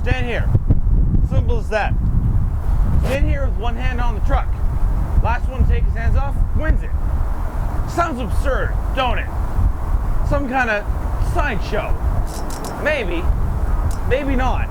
Stand here. Simple as that. Stand here with one hand on the truck. Last one to take his hands off wins it. Sounds absurd, don't it? Some kind of sideshow. Maybe. Maybe not.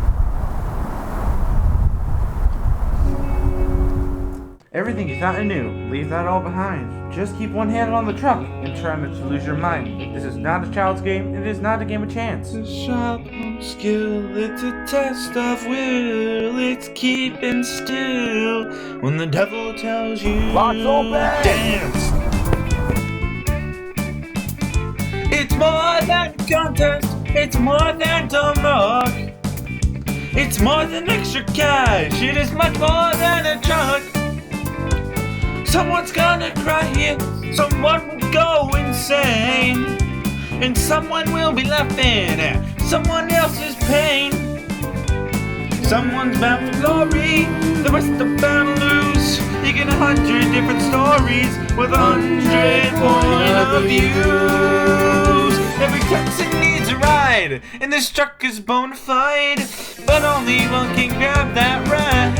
Everything is not new. Leave that all behind. Just keep one hand on the truck and try not to lose your mind. This is not a child's game. It is not a game of chance. It's a sharp skill. It's a test of will. It's keeping still when the devil tells you Lots open. Dance. It's more than a contest. It's more than dumb rock. It's more than extra cash. It is much more than a truck. Someone's gonna cry here, someone will go insane, and someone will be laughing at someone else's pain. Someone's bound for glory, the rest are bound to lose. You get 100 different stories with 100 point of views. Every Texan needs a ride, and this truck is bona fide, but only one can grab that ride.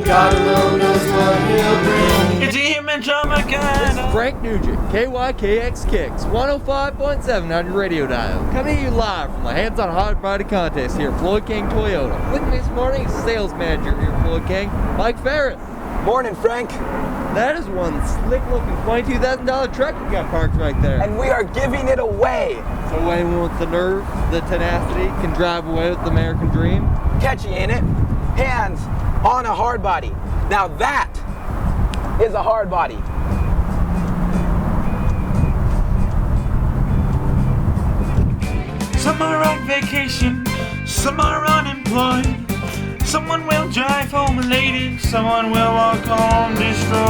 God alone knows what he'll bring. It's a human drama kind This is Frank Nugent, KYKX Kicks, 105.7 on your radio dial. Coming to you live from the Hands-on Hardbody contest here at Floyd King Toyota. With me this morning is sales manager here at Floyd King, Mike Ferris. Morning, Frank. That is one slick-looking $22,000 truck you got parked right there. And we are giving it away. So anyone with the nerve, the tenacity, can drive away with the American dream. Catchy, ain't it? Hands on a hard body. Now that is a hard body. Some are on vacation, some are unemployed. Someone will drive home elated, someone will walk home destroyed.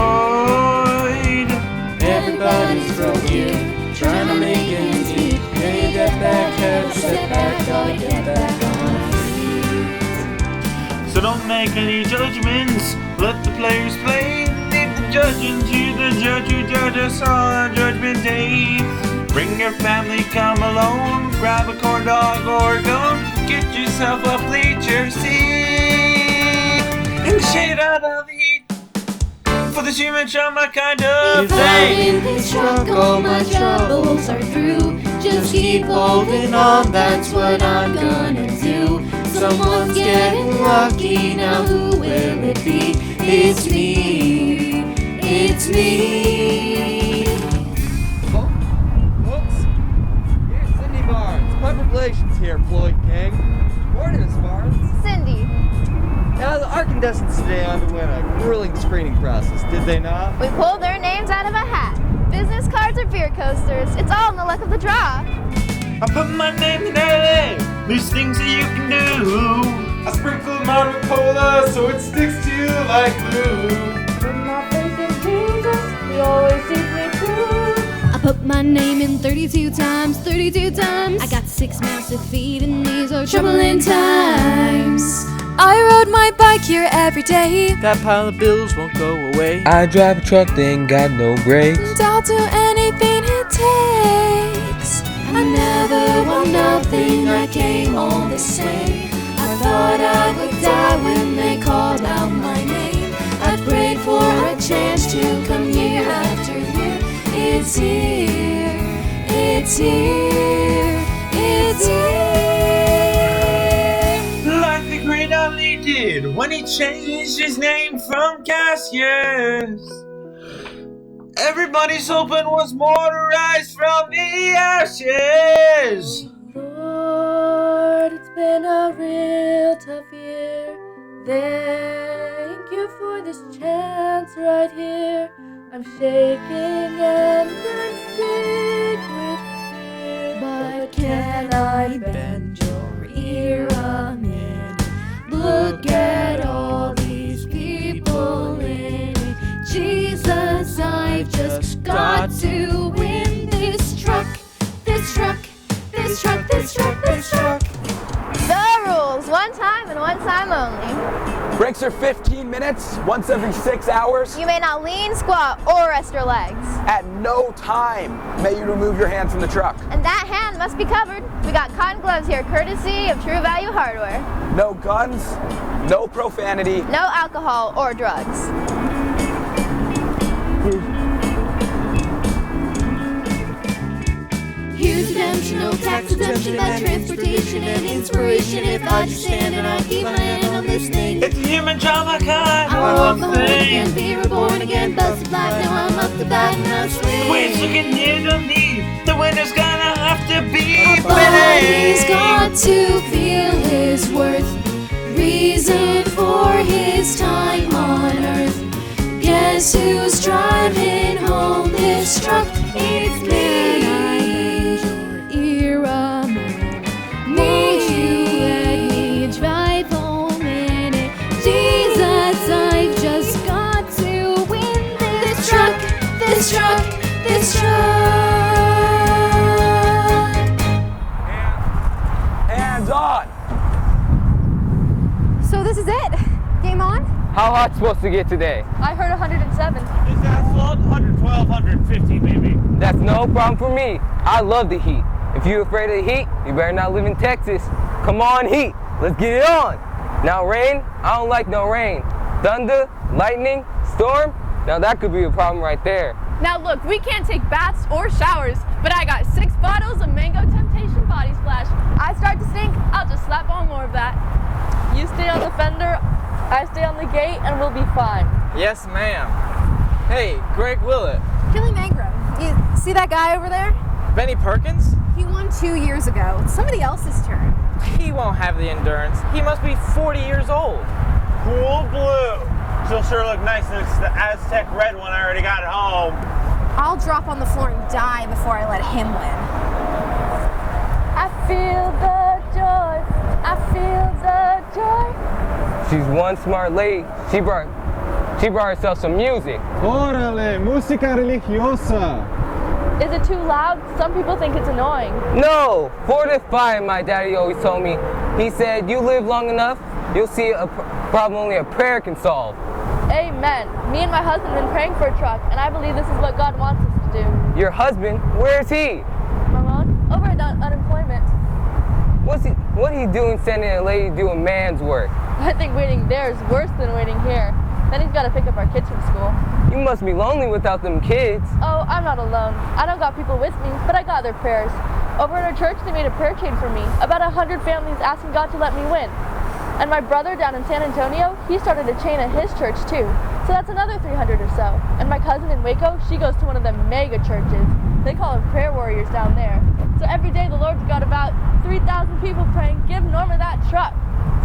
Everybody's broke here, trying to make ends meet. Then you get back, have a step back, gotta get back on our feet. So don't make any judgments, let the players play. Leave the judging to the judge who judge us on Judgment Day. Bring your family, come alone, grab a corn dog or a gun. Get yourself a bleacher seat in the shade out of the heat. For this human trauma kind of If I'm in this truck, all my troubles are through. Just keep holding on, that's what I'm gonna do. Someone's getting lucky, now who will it be? It's me, it's me. Folks, here's Cindy Barnes, public relations here at Floyd King. Morning, Miss Barnes. Cindy, Now, the incandescents today underwent a grueling screening process, did they not? we pulled their names out of a hat. Business cards or beer coasters, it's all in the luck of the draw. I put my name in LA, there's things that you can do. I sprinkled mine with cola so it sticks to you like glue. Put my faith in Jesus, he always sees me through. I put my name in 32 times, 32 times. I got 6 massive feet and these are troubling times. I rode my bike here every day, That pile of bills won't go away. I drive a truck that ain't got no brakes. and I'll do anything it takes. I never want nothing, I came all the same. I thought I would die when they called out my name. I prayed for a chance to come year after year. It's here, it's here, it's here. Like the great Ali did when he changed his name from Cassius. Everybody's hoping was more to rise from the ashes. Lord, it's been a real tough year. Thank you for this chance right here. I'm shaking and I'm sick with fear. But can I bend your ear a minute? Look at all these people in it. Jesus, I've just got to win this truck, this truck, this truck, this truck, this truck. The rules, one time and one time only. Breaks are 15 minutes, once every 6 hours. You may not lean, squat, or rest your legs. At no time may you remove your hand from the truck. And that hand must be covered. We got cotton gloves here, courtesy of True Value Hardware. No guns, no profanity. No alcohol or drugs. Here's redemption, no tax exemption, by transportation and inspiration. If I just stand and I keep my hand on this thing, It's a human drama kind I'll walk of home thing. again, be reborn again, busted black. Now I'm up to bat and I swing. We're looking here to leave. The winner's gonna have to be My body's got to feel his worth, reason for his time on earth. Guess who's driving home this truck? It's me. Era man, won't you let me drive home in it? Jesus, I've just got to win this truck, this truck, this truck. Hands on. So this is it? Game on? How hot's supposed to get today? I heard 107. Is asphalt 112, 150 maybe? That's no problem for me. I love the heat. If you're afraid of the heat, you better not live in Texas. Come on, heat. Let's get it on. Now rain, I don't like no rain. Thunder, lightning, storm, now that could be a problem right there. Now look, we can't take baths or showers, but I got 6 bottles of Mango Temptation Body Splash. I start to stink, I'll just slap on more of that. You stay on the fender, I stay on the gate, and we'll be fine. Yes, ma'am. Hey, Greg Willett. Billy Mangrum. You see that guy over there? Benny Perkins? He won 2 years ago. It's somebody else's turn. He won't have the endurance. He must be 40 years old. Cool blue. She'll sure look nice next to the Aztec red one I already got at home. I'll drop on the floor and die before I let him win. I feel the joy, I feel the joy. She's one smart lady. She brought herself some music. Órale, música religiosa. Is it too loud? Some people think it's annoying. No, 4 to 5, my daddy always told me. He said, you live long enough, you'll see a problem only a prayer can solve. Amen. Me and my husband have been praying for a truck, and I believe this is what God wants us to do. Your husband, where is he? Ramon, over at unemployment. What are you doing sending a lady to do a man's work? I think waiting there is worse than waiting here. Then he's got to pick up our kids from school. You must be lonely without them kids. Oh, I'm not alone. I don't got people with me, but I got their prayers. Over at our church, they made a prayer chain for me. About 100 families asking God to let me win. And my brother down in San Antonio, he started a chain at his church too. So that's another 300 or so. And my cousin in Waco, she goes to one of the mega churches. They call them prayer warriors down there. So every day the Lord's got about 3,000 people praying, give Norma that truck.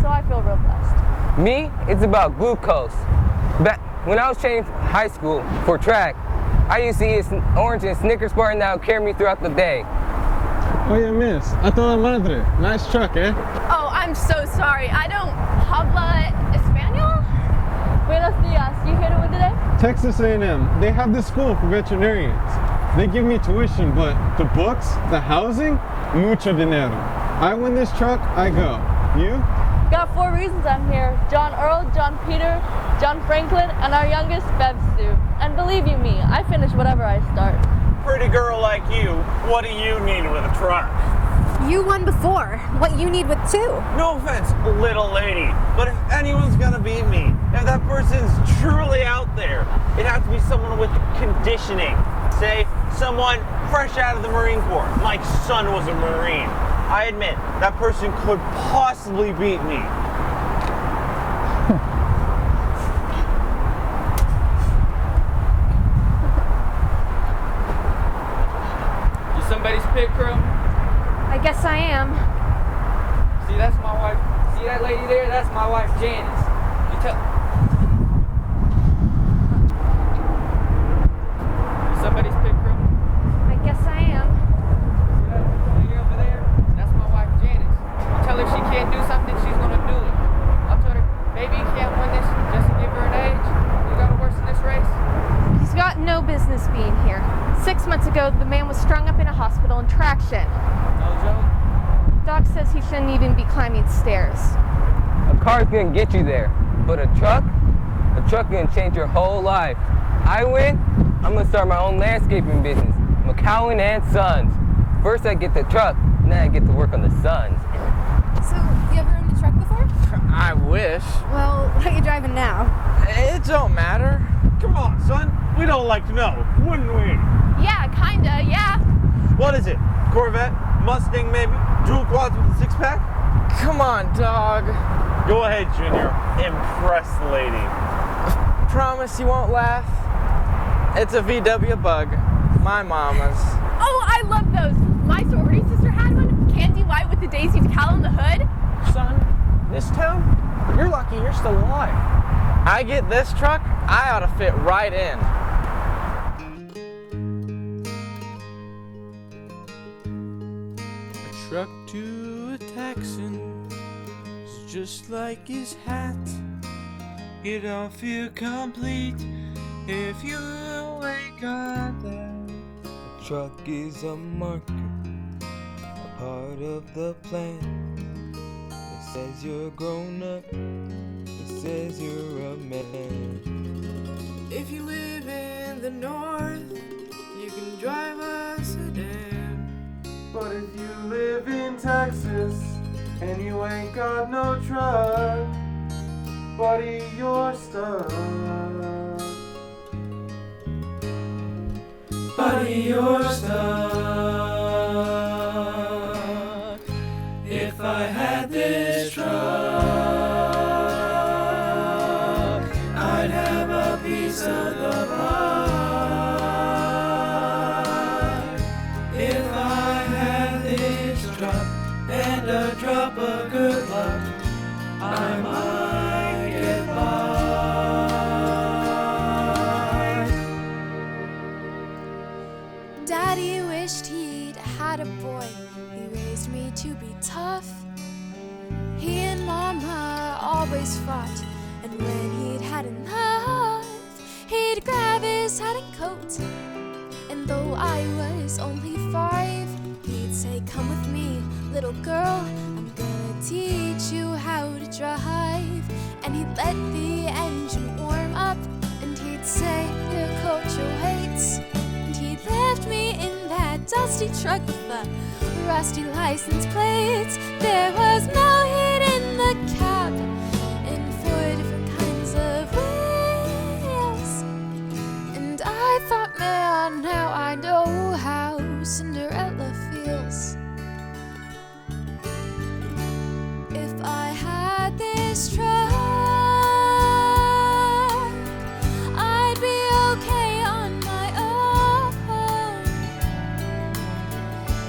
So I feel real blessed. Me, it's about glucose. Back when I was training high school for track, I used to eat an orange and Snickers bar and that would carry me throughout the day. Oye, miss, a toda madre. Nice truck, eh? Oh, I'm so sorry. I don't habla español. Buenos dias. You here to win today? Texas A&M, they have this school for veterinarians. They give me tuition, but the books, the housing, mucho dinero. I win this truck, I go. You? Got 4 reasons I'm here. John Earl, John Peter, John Franklin, and our youngest, Bev Sue. And believe you me, I finish whatever I start. Pretty girl like you, what do you need with a truck? You won before. What you need with 2? No offense, little lady, but if anyone's gonna beat me, if that person's truly out there, it'd have to be someone with conditioning. Say, someone fresh out of the Marine Corps. My son was a Marine. I admit, that person could possibly beat me. You somebody's pit crew? I guess I am. See, that's my wife. See that lady there? That's my wife, Janice. You tell. You somebody's pit crew? I guess I am. See that lady over there? That's my wife, Janice. You tell her she can't do something, she's gonna do it. I told her, baby, you can't win this just to give her an age. You gotta worse in this race. He's got no business being here. 6 months ago, the man was strung up in a hospital in traction. No joke. Doc says he shouldn't even be climbing stairs. A car's gonna get you there. But a truck can change your whole life. I win, I'm gonna start my own landscaping business, McCowan and Sons. First I get the truck, and then I get to work on the Sons. So, you ever owned a truck before? I wish. Well, what are you driving now? It don't matter. Come on, son. We'd all like to know, wouldn't we? Yeah, kinda, yeah. What is it? Corvette? Mustang, maybe? Dual quads with a six-pack? Come on, dog. Go ahead, Junior. Impress the lady. Promise you won't laugh. It's a VW Bug. My mama's. Oh, I love those. My sorority sister had one. Candy white with the daisy decal on the hood. Son, this town, you're lucky you're still alive. I get this truck, I ought to fit right in. A truck to a Texan is just like his hat. You don't feel complete if you ain't got that. A truck is a marker, a part of the plan. It says you're grown up, it says you're a man. If you live in the north, you can drive a sedan. But if you live in Texas and you ain't got no truck, buddy, you're stuck. Buddy, you're stuck. If I had this truck, I'd have a piece of the pie. If I had this truck and a drop of good luck, I might get by. Daddy wished he'd had a boy. He raised me to be tough. He and Mama always fought, and when he'd had enough, he'd grab his hat and coat. And though I was only 5, he'd say, "Come with me, little girl, I'm gonna teach you how to drive." And he'd let the engine warm up, and he'd say, "Here, coach your weights." And he'd lift me in that dusty truck with the rusty license plates. There was no heat in the cab, and 4 different kinds of wheels. And I thought, man, now I know how Cinderella feels. If I had this truck, I'd be okay on my own.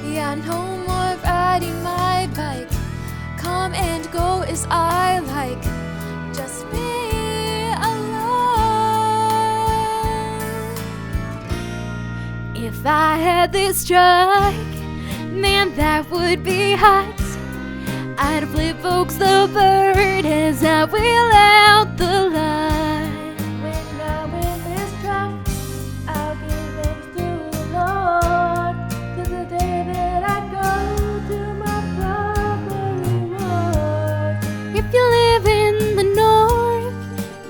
Yeah, no more riding my bike. Come and go as I like. Just be alone. If I had this truck, man, that would be hot. I'd flip folks the bird as I wheel out the light. When I'm in this truck, I'll give thanks to the Lord, to the day that I go to my proper reward. If you live in the north,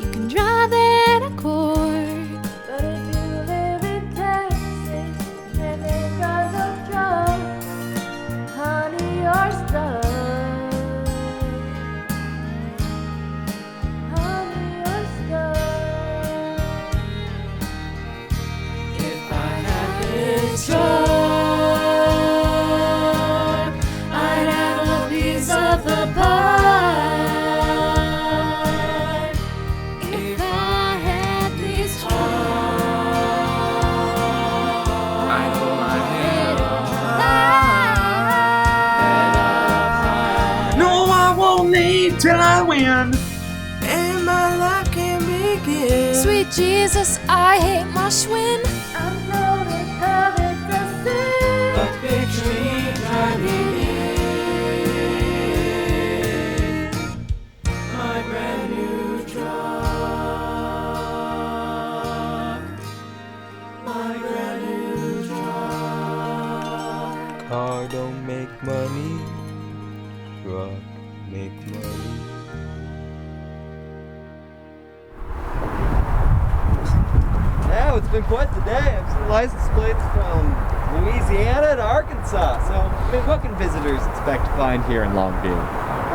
you can drive that Accord. But if you live in Texas, and ain't got no truck, honey, you're stuck. Truck, I'd have a piece of the pie. If I had this truck, I'd hold my head up high. No, I won't need till I win, and my life can begin. Sweet Jesus, I hate my Schwinn. But picture me driving in my brand new truck. My brand new truck. Car don't make money, truck make money. it's been quite the day. I've seen license plates from Louisiana to Arkansas. So, I mean, what can visitors expect to find here in Longview?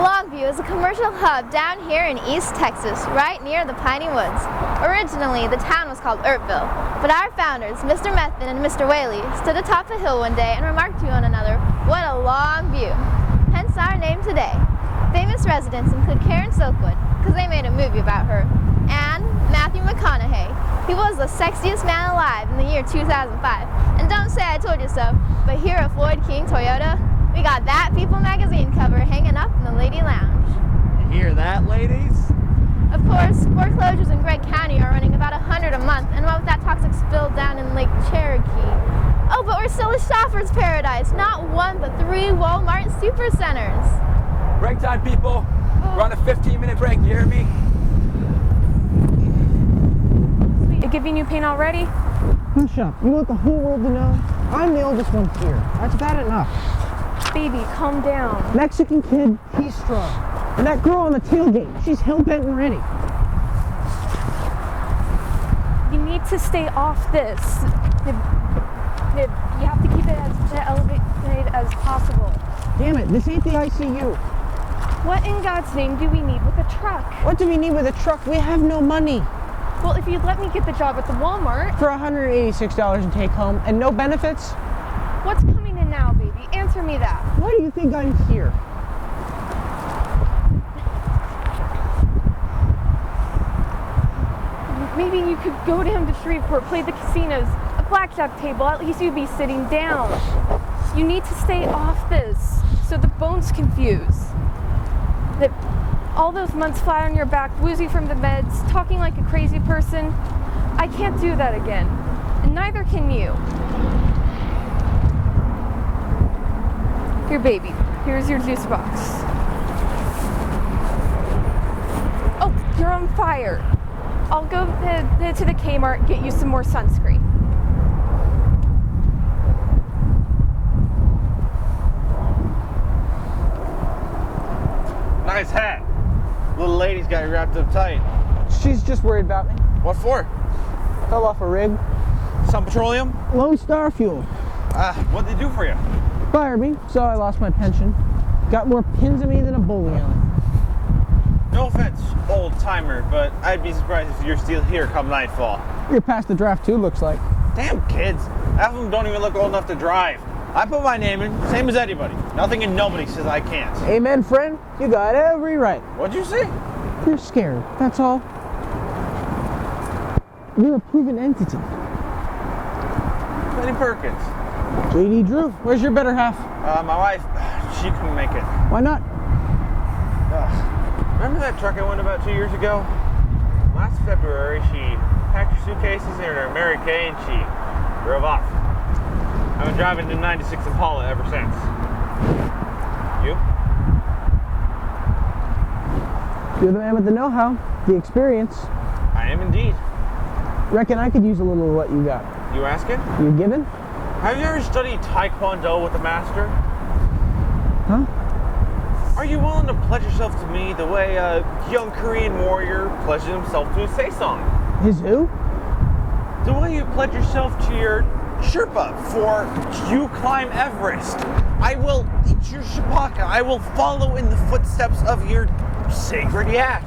Longview is a commercial hub down here in East Texas, right near the Piney Woods. Originally, the town was called Ertville, but our founders, Mr. Methvin and Mr. Whaley, stood atop a hill one day and remarked to one another, "What a long view." Hence our name today. Famous residents include Karen Silkwood, because they made a movie about her, and Matthew McConaughey. He was the sexiest man alive in the year 2005. And don't say I told you so, but here at Floyd King Toyota, we got that People magazine cover hanging up in the lady lounge. You hear that, ladies? Of course, foreclosures in Gregg County are running about 100 a month, and what with that toxic spill down in Lake Cherokee. Oh, but we're still a shopper's paradise. Not one, but 3 Walmart supercenters. Break time, people. We're on a 15-minute break, you hear me? You giving you pain already? Hush up. You want the whole world to know? I'm the oldest one here. That's bad enough. Baby, calm down. Mexican kid, he's strong. And that girl on the tailgate, she's hell-bent and ready. You need to stay off this. Nib, you have to keep it as elevated as possible. Damn it, this ain't the ICU. What in God's name do we need with a truck? What do we need with a truck? We have no money. Well, if you'd let me get the job at the Walmart. For $186 in take home and no benefits? What's coming in now, baby? Answer me that. Why do you think I'm here? Maybe you could go down to Shreveport, play the casinos, a blackjack table. At least you'd be sitting down. You need to stay off this so the bones can fuse. That all those months flat on your back, woozy from the meds, talking like a crazy person. I can't do that again. And neither can you. Here, baby. Here's your juice box. Oh, you're on fire. I'll go to the Kmart and get you some more sunscreen. Nice hat. Little lady's got you wrapped up tight. She's just worried about me. What for? Fell off a rig. Some petroleum? Lone Star Fuel. What'd they do for you? Fired me, so I lost my pension. Got more pins in me than a bowling alley. No offense, old timer, but I'd be surprised if you're still here come nightfall. You're past the draft too, looks like. Damn kids. Half of them don't even look old enough to drive. I put my name in, same as anybody. Nothing and nobody says I can't. Amen, friend. You got every right. What'd you say? You're scared, that's all. You're a proven entity. Benny Perkins. JD Drew, where's your better half? My wife, she couldn't make it. Why not? Remember that truck I went about 2 years ago? Last February, she packed her suitcases in her Mary Kay and she drove off. I've been driving the 96 Impala ever since. You? You're the man with the know-how, the experience. I am indeed. Reckon I could use a little of what you got. You asking? You giving? Have you ever studied Taekwondo with a master? Huh? Are you willing to pledge yourself to me the way a young Korean warrior pledged himself to his Saesong? His who? The way you pledge yourself to your Sherpa for you climb Everest. I will eat your Shipaka. I will follow in the footsteps of your sacred yak.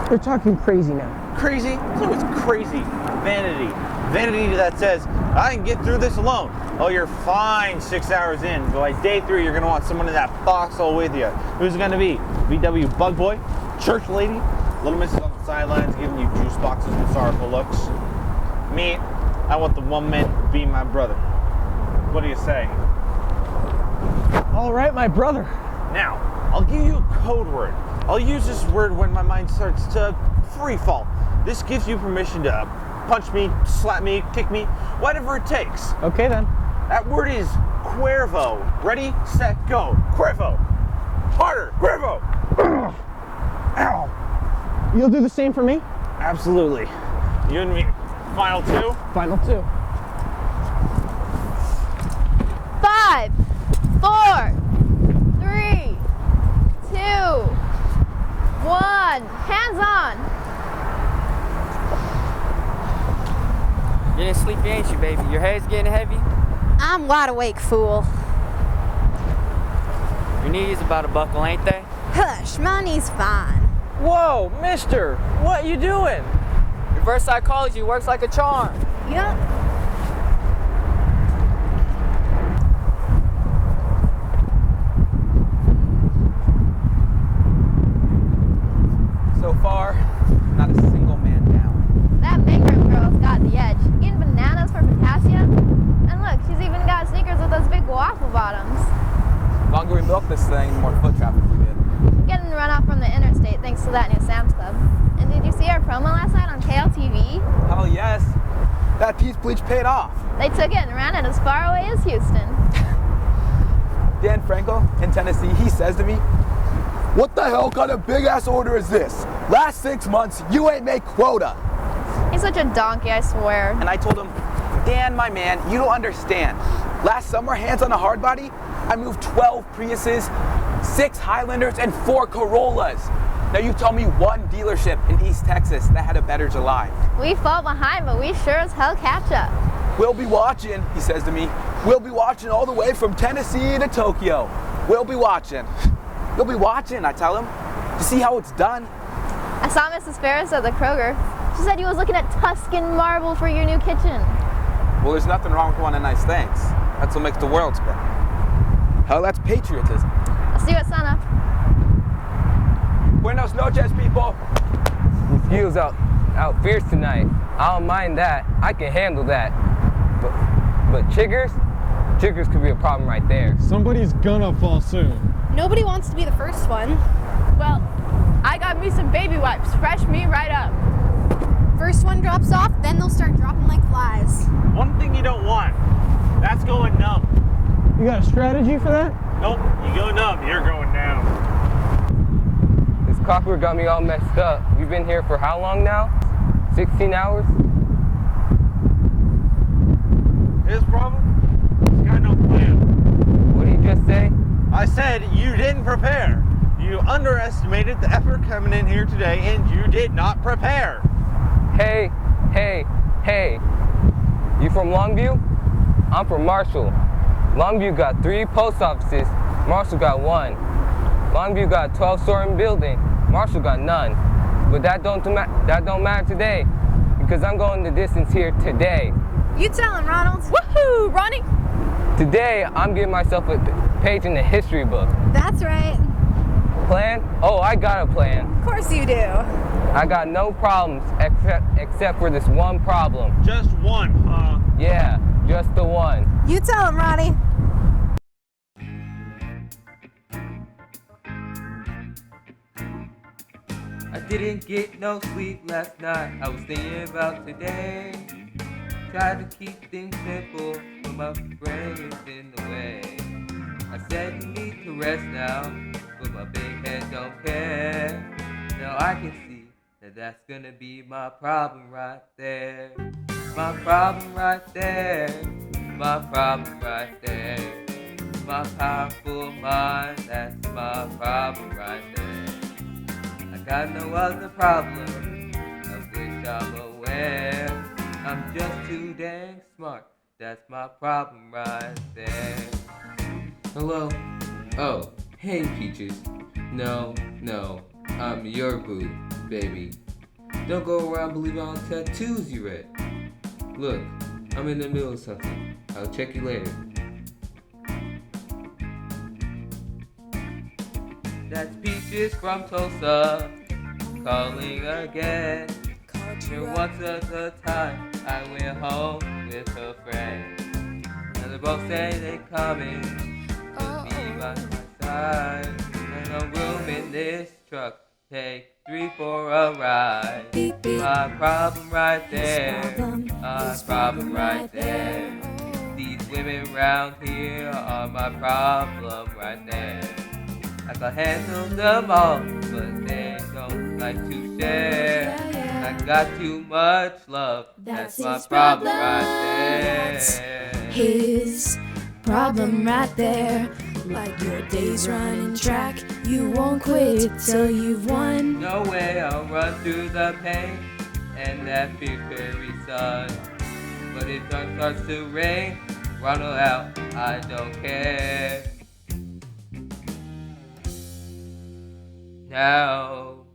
You're talking crazy now. Crazy? So it's crazy. Vanity. Vanity that says, I can get through this alone. Oh, you're fine 6 hours in. By day 3, you're going to want someone in that foxhole with you. Who's it going to be? VW Bug Boy? Church lady? Little Missus on the sidelines giving you juice boxes with sorrowful looks? Me, I want the one man to be my brother. What do you say? All right, my brother. Now, I'll give you a code word. I'll use this word when my mind starts to free fall. This gives you permission to punch me, slap me, kick me, whatever it takes. Okay then. That word is Cuervo. Ready, set, go. Cuervo. Harder. Cuervo. Ow. You'll do the same for me? Absolutely. You and me. Final 2? Final 2. 5, 4, 3, 2, 1. Hands on. Getting sleepy, ain't you, baby? Your head's getting heavy? I'm wide awake, fool. Your knees about to buckle, ain't they? Hush, my knee's fine. Whoa, mister, what you doing? Reverse psychology works like a charm. Yup. So far, not a single man down. That big room girl's got the edge. Eating bananas for potassium. And look, she's even got sneakers with those big waffle bottoms. The longer we milk this thing, the more foot traffic we get. Getting run off from the interstate thanks to that new Sam's Club. And did you see our promo last night on KLTV? Hell yes. That Pete's Bleach paid off. They took it and ran it as far away as Houston. Dan Frankel in Tennessee, he says to me, "What the hell kind of big ass order is this? Last 6 months, you ain't make quota." He's such a donkey, I swear. And I told him, "Dan, my man, you don't understand. Last summer, hands on a hardbody, I moved 12 Priuses, 6 Highlanders, and 4 Corollas. Now you tell me one dealership in East Texas that had a better July." We fall behind, but we sure as hell catch up. "We'll be watching," he says to me. "We'll be watching all the way from Tennessee to Tokyo. We'll be watching." "You'll be watching," I tell him, "to see how it's done." I saw Mrs. Ferris at the Kroger. She said you was looking at Tuscan marble for your new kitchen. Well, there's nothing wrong with wanting nice things. That's what makes the world spin. Hell, that's patriotism. I'll see you at sunup. Buenos noches, people. Mosquitoes out fierce tonight. I don't mind that. I can handle that. But chiggers could be a problem right there. Somebody's gonna fall soon. Nobody wants to be the first one. Well, I got me some baby wipes. Fresh me right up. First one drops off, then they'll start dropping like flies. One thing you don't want, that's going numb. You got a strategy for that? Nope, you go numb, you're going down. This clockwork got me all messed up. We've been here for how long now? 16 hours? His problem? He's got no plan. What did you just say? I said you didn't prepare. You underestimated the effort coming in here today, and you did not prepare. Hey. You from Longview? I'm from Marshall. Longview got 3 post offices. Marshall got 1. Longview got a 12-story building. Marshall got none. But that don't matter today, because I'm going the distance here today. You tell him, Ronald. Woohoo, Ronnie! Today, I'm giving myself a page in the history book. That's right. Plan? Oh, I got a plan. Of course you do. I got no problems except for this one problem. Just one, huh? Yeah, just the one. You tell him, Ronnie. I didn't get no sleep last night. I was thinking about today. Tried to keep things simple, but my brain is in the way. I said you need to rest now, but my big head don't care. Now I can see that that's gonna be my problem right there. My problem right there. My problem right there. My powerful mind, that's my problem right there. I got no other problem of which I'm aware. I'm just too dang smart, that's my problem right there. Hello? Oh, hey Peaches. No, I'm your boo, baby. Don't go around believing all the tattoos you read. Look, I'm in the middle of something. I'll check you later. That's Peaches from Tulsa, calling again. There once was a time I went home with a friend. Now they both say they coming to be by my side. And no room in this truck, take 3 for a ride. My problem right there, my problem right there. These women round here are my problem right there. I can handle them all, but they don't like to share. I got too much love, that's my problem right there. His problem right there. Like your days running track, you won't quit till you've won. No way I'll run through the pain and that fierce sun. But if it starts to rain, run out, I don't care. Now,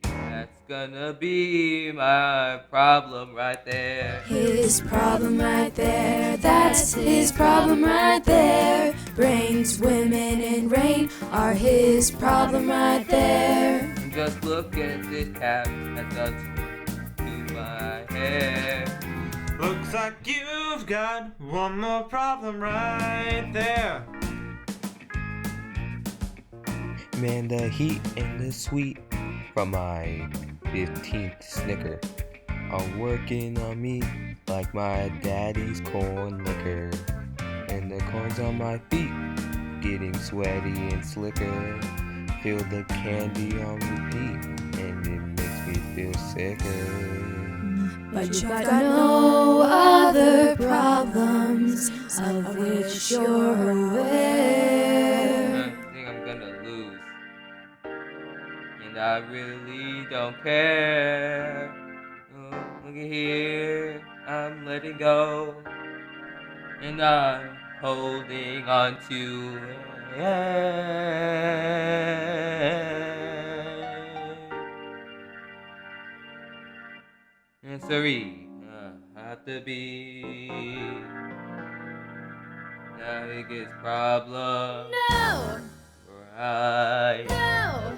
that's gonna be my problem right there. His problem right there, that's his problem right there. Brains, women, and rain are his problem right there. And just look at this cap that does to my hair. Looks like you've got one more problem right there. Man, the heat and the sweet from my 15th Snicker are working on me like my daddy's corn liquor. And the corns on my feet getting sweaty and slicker. Feel the candy on repeat and it makes me feel sicker. But you've got no other problems of which you're aware. I think I'm gonna lose. And I really don't care. Oh, look at here, I'm letting go. And I'm holding on to and sorry, I have to be. Now it gets problem. No! Right. No!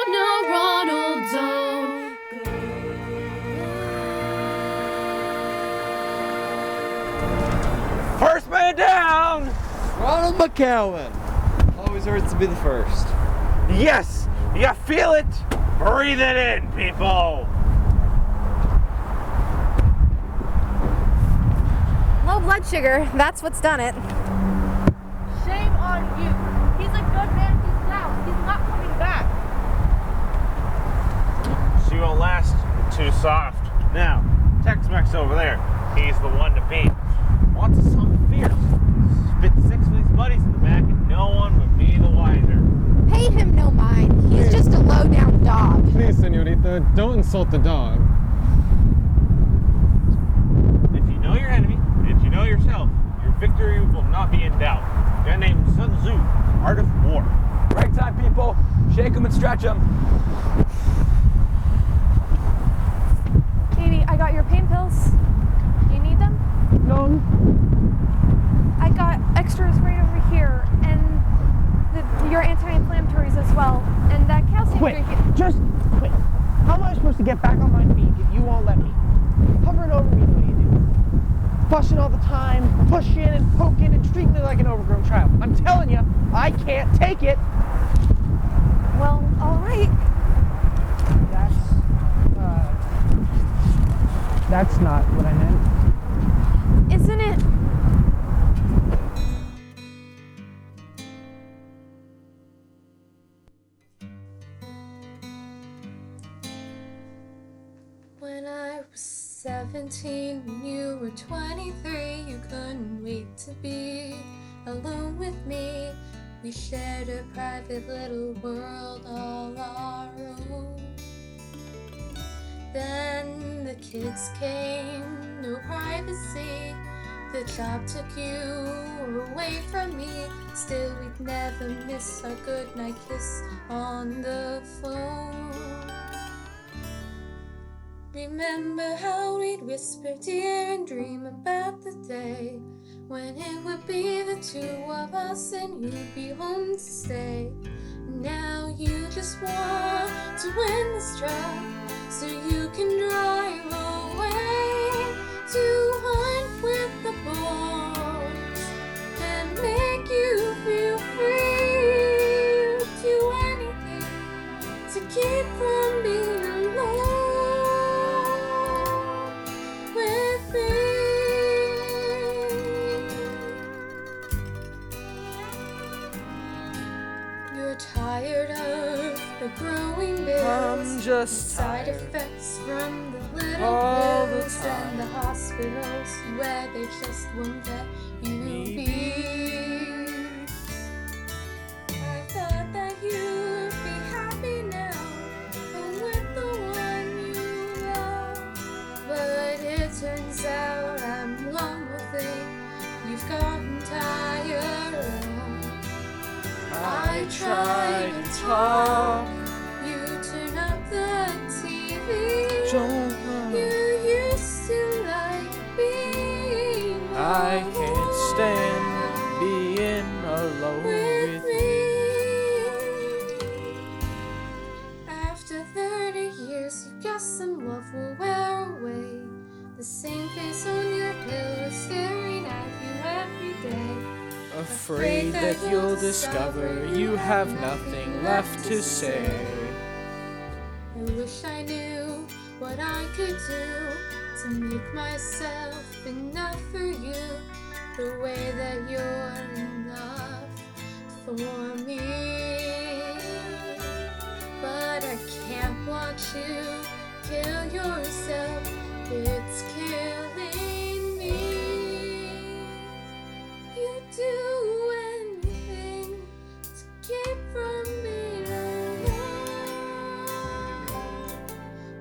No, Ronald, don't First man down! Ronald McCowan. Always hurts to be the first. Yes! You feel it? Breathe it in, people! Low blood sugar, that's what's done it. Shame on you. He's a good man. He's out. He's not coming back. She won't last. Too soft. Now, Tex-Mex over there. He's the one to beat. Wants us something fierce. Spit 6 of these buddies in the back and no one would be the wiser. Pay him no mind. He's just a low-down dog. Please, senorita, don't insult the dog. If you know your enemy, and you know yourself, your victory will not be in doubt. A guy named Sun Tzu, Art of War. Break time, people. Shake them and stretch them. Baby, I got your pain pills. You need them? No. I got extras right over here, and your anti-inflammatories as well, and that calcium Quit. drink. Just quit. How am I supposed to get back on my feet if you won't let me? Hovering over me, what do you do? Fussing all the time, pushing and poking and treating me like an overgrown child. I'm telling you, I can't take it. Well, all right. That's not what I meant. Isn't it? When I was 17 and you were 23, you couldn't wait to be alone with me. We shared a private little world all our own. Then the kids came, no privacy. The job took you away from me. Still, we'd never miss our goodnight kiss on the phone. Remember how we'd whisper, dear, and dream about the day when it would be the two of us and you'd be home to stay. Now you just want to win this truck so you can drive away to hunt with the boys and make you feel free to do anything to keep from being alone with me. You're tired of the growing bills, I'm just side tired effects from the little all the pills and the hospitals where they just won't let you be. I thought that you'd be happy now with the one you love, but it turns talk. You turn up the TV. You used to like being I can't stand being alone with me. After 30 years, you guess some love will wear away. The same face on your pillow staring at you every day. afraid that you'll discover you have nothing left to say. I wish I knew what I could do to make myself enough for you, the way that you're enough for me. But I can't watch you kill yourself, it's killing me. You do anything to keep from being alone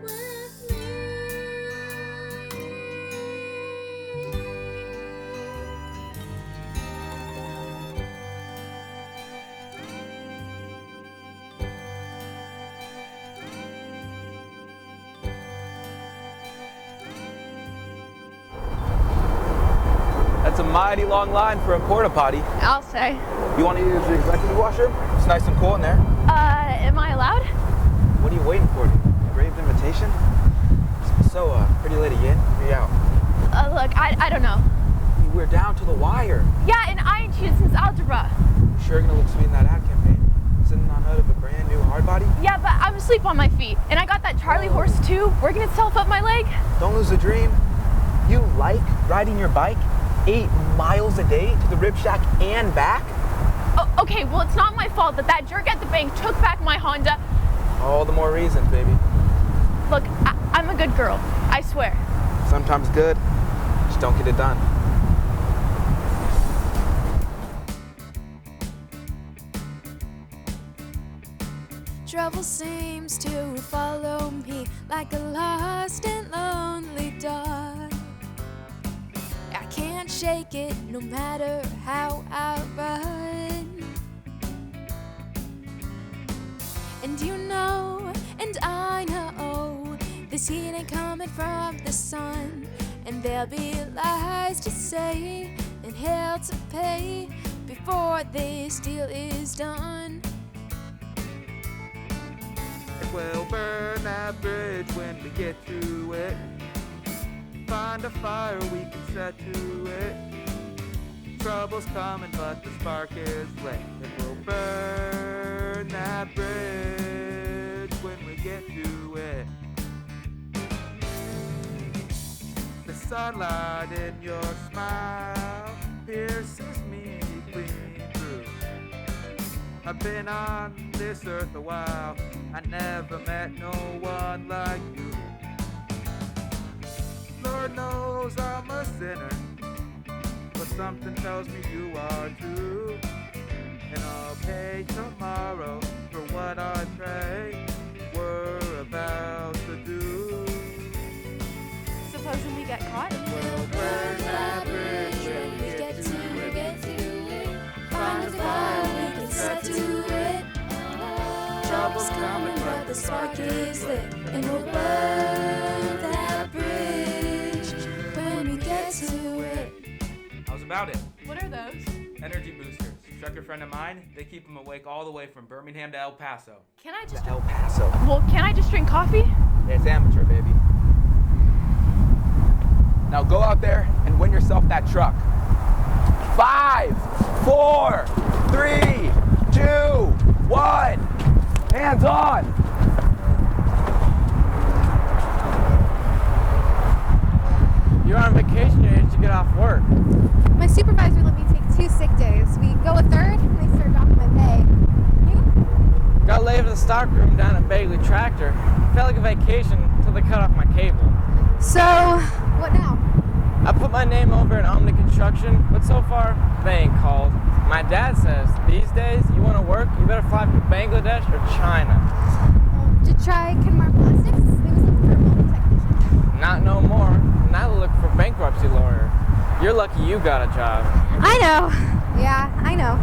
with me. That's a mighty long line for a porta potty. I'll say. You want to use the executive washroom? It's nice and cool in there. Am I allowed? What are you waiting for? Engraved invitation? So, pretty lady, in? Are you out? Look, I don't know. We're down to the wire. Yeah, and I ain't cheated since algebra. You sure gonna look sweet in that ad campaign? Sitting on hood of a brand new Hardbody? Yeah, but I'm asleep on my feet. And I got that Charlie horse too, working itself up my leg. Don't lose the dream. You like riding your bike 8 miles a day to the rib shack and back? Oh, okay, well, it's not my fault that that jerk at the bank took back my Honda. All the more reasons, baby. Look, I'm a good girl, I swear. Sometimes good, just don't get it done. Trouble seems to follow me like a lost and lonely dog. I can't shake it no matter how I run. And you know, and I know, this heat ain't coming from the sun. And there'll be lies to say and hell to pay before this deal is done. We'll burn that bridge when we get to it. Find a fire we can set to it. Trouble's coming, but the spark is lit. And we'll burn that bridge when we get to it. The sunlight in your smile pierces me clean through. I've been on this earth a while. I never met no one like you. Lord knows I'm a sinner, but something tells me you are too. And I'll pay tomorrow for what I pray we're about to do. Supposing we get caught? We'll burn that bridge when we get to it. Find a fire we can set to it. Trouble's coming, but the spark is lit. And we'll burn that bridge when we get to it. How's about it? What are those? Energy boosters. Trucker friend of mine, they keep them awake all the way from Birmingham to El Paso. Can I just... El Paso. Well, can I just drink coffee? Yeah, it's amateur, baby. Now go out there and win yourself that truck. 5, 4, 3, 2, 1. Hands on! You're on vacation, you need to get off work. My supervisor let me take 2 sick days. We go a third and they start dropping my pay. You? Got laid in the stock room down at Bagley Tractor. Felt like a vacation until they cut off my cable. So, what now? I put my name over at Omni Construction, but so far, they ain't called. My dad says, these days, you want to work, you better fly from Bangladesh or China. Did you try Kenmar Plastics? They was looking for a molding technician. Not no more. Now they look for a bankruptcy lawyer. You're lucky you got a job. I know. Yeah, I know.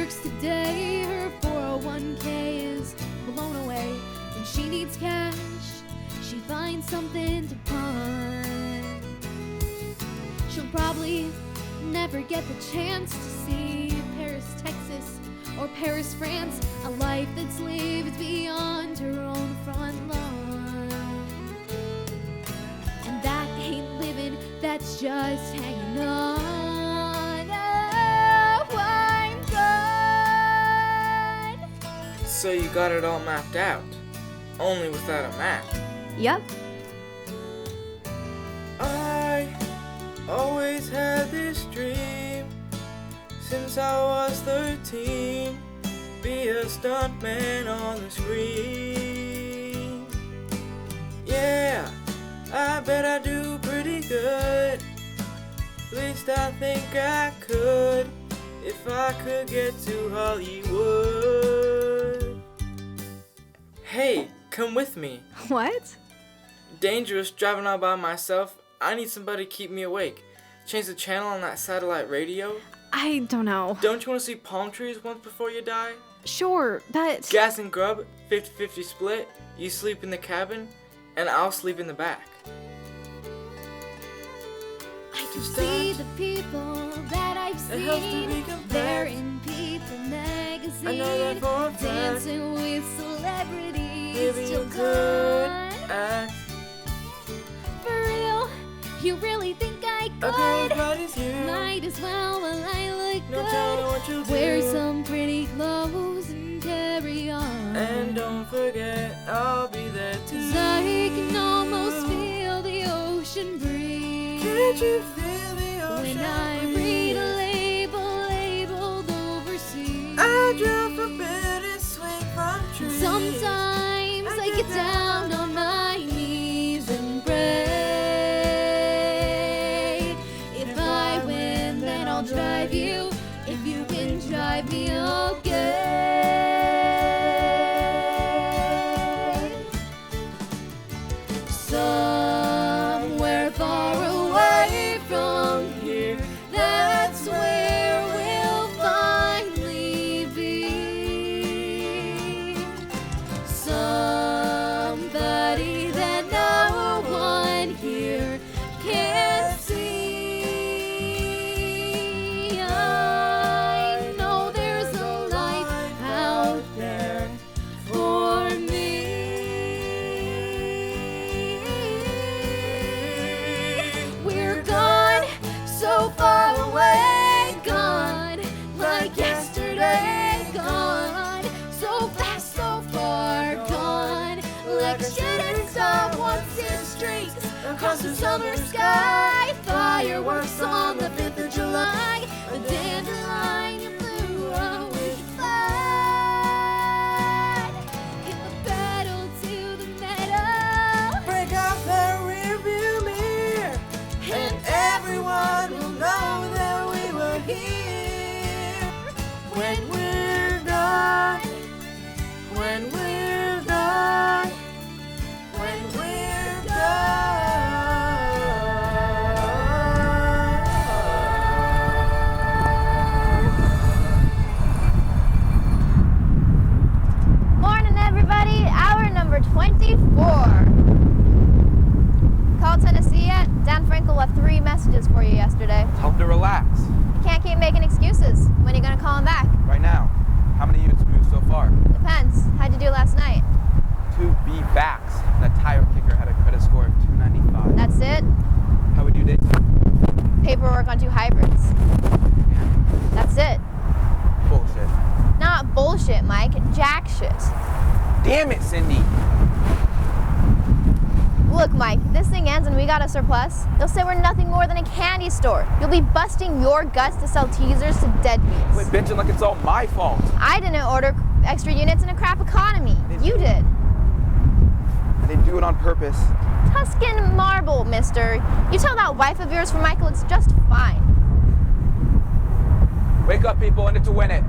works today, her 401k is blown away. When she needs cash, she finds something to pawn. She'll probably never get the chance to see Paris, Texas, or Paris, France, a life that's lived beyond her own front lawn. And that ain't living, that's just hanging on. Oh, I'm gone. So you got it all mapped out, only without a map. Yep. I always had this dream since I was 13, be a stuntman on the screen. Yeah, I bet I do pretty good. At least I think I could, if I could get to Hollywood. Hey, come with me. What? Dangerous driving all by myself. I need somebody to keep me awake. Change the channel on that satellite radio. I don't know. Don't you want to see palm trees once before you die? Sure, but... Gas and grub, 50-50 split. You sleep in the cabin, and I'll sleep in the back. I can see the people that I've seen. They're in People magazine. I know that for a fact. Dancing with celebrities Living till a good dawn. act. For real, you really think I A girl as could? bright as you. Might as well while I look No telling good. what you'll do. Wear some pretty clothes and carry on. And don't forget, I'll be there too. 'Cause I can almost feel the ocean breeze. Can't you feel the ocean when I breeze? read a label labeled overseas? I drove from bed and swing from trees. Sometimes I get down on my knees and pray. If I win, then I'll drive you. If you win, drive me okay. Somewhere far away from here, that's where we'll finally be. Somebody that no one here can see. I know there's a life out there for me. We're gone, so far away, gone, like yesterday, gone, so fast, so far gone, like a shooting star once in streaks across the summer sky. Fireworks on the 5th of July, a dandelion you blew away fly. Hit the pedal to the metal, Break off that rearview mirror, and everyone will know that we were here. When we're gone, when we're gone, when we're Morning, everybody. Hour number 24. Call Tennessee yet? Dan Frankel left 3 messages for you yesterday. Tell him to relax. You can't keep making excuses. When are you gonna call him back? Right now. How many units moved so far? Depends. How'd you do last night? 2 B backs. That tire kicker had a credit score of 295. That's it? How would you date? Paperwork on 2 hybrids. That's it. Bullshit. Not bullshit, Mike. Jack shit. Damn it, Cindy. Look, Mike, if this thing ends and we got a surplus, they'll say we're nothing more than a candy store. You'll be busting your guts to sell teasers to deadbeats. Quit bitching like it's all my fault. I didn't order extra units in a crap economy. You did. I didn't do it on purpose. Tuscan marble, mister. You tell that wife of yours from Michael it's just fine. Wake up, people, in it to win it.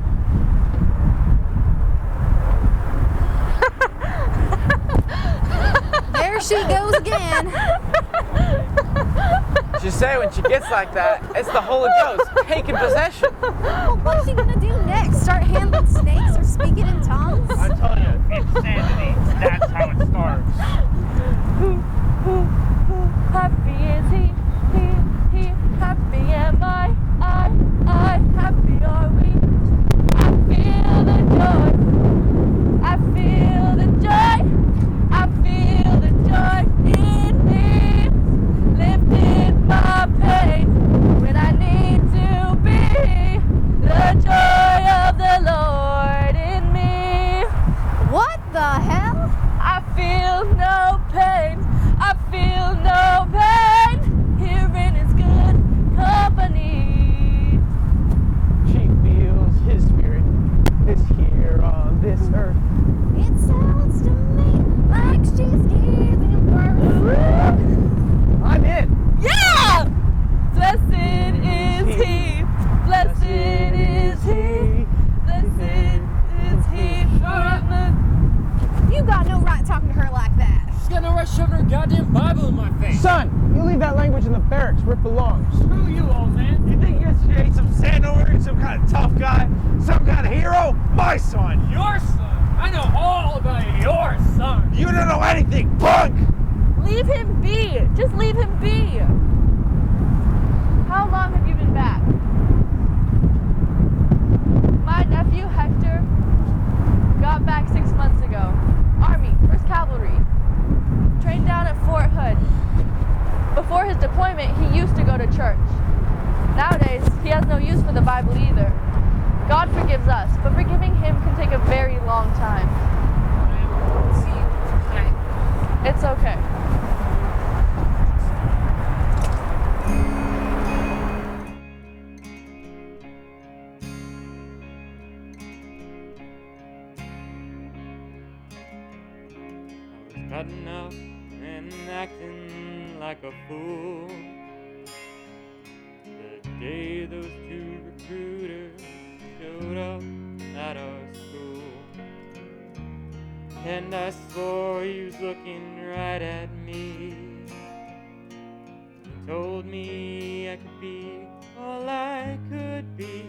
There she goes again. She say when she gets like that, it's the Holy Ghost taking possession. Well, what's she gonna do next? start handling snakes or speaking in tongues? I tell you, insanity. That's how it starts. Happy is he, happy am I, happy are we. I feel the joy, I feel the joy, I feel the joy in me, lifting my pain when I need to be, the joy of the Lord in me. What the hell? I feel no pain, I feel no pain, here in his good company. She feels his spirit is here on this earth. It sounds to me like she's giving birth. I'm in. Yeah! Blessed is he, blessed is he, blessed is he. You got no right talking to her like that. She's got no right shoving her goddamn Bible in my face. Son, you leave that language in the barracks where it belongs. Screw you, old man. You think yesterday ate some sand over here, some kind of tough guy, some kind of hero? My son. Your son. I know all about your son. You don't know anything, punk! Leave him be, just leave him be. How long have you been back? My nephew Hector got back 6 months ago. Army, 1st Cavalry. Trained down at Fort Hood. Before his deployment, he used to go to church. Nowadays, he has no use for the Bible either. God forgives us, but forgiving him can take a very long time. See you tonight. It's okay. Cutting up and acting like a fool the day those 2 recruiters showed up at our school. And I swore he was looking right at me. He told me I could be all I could be.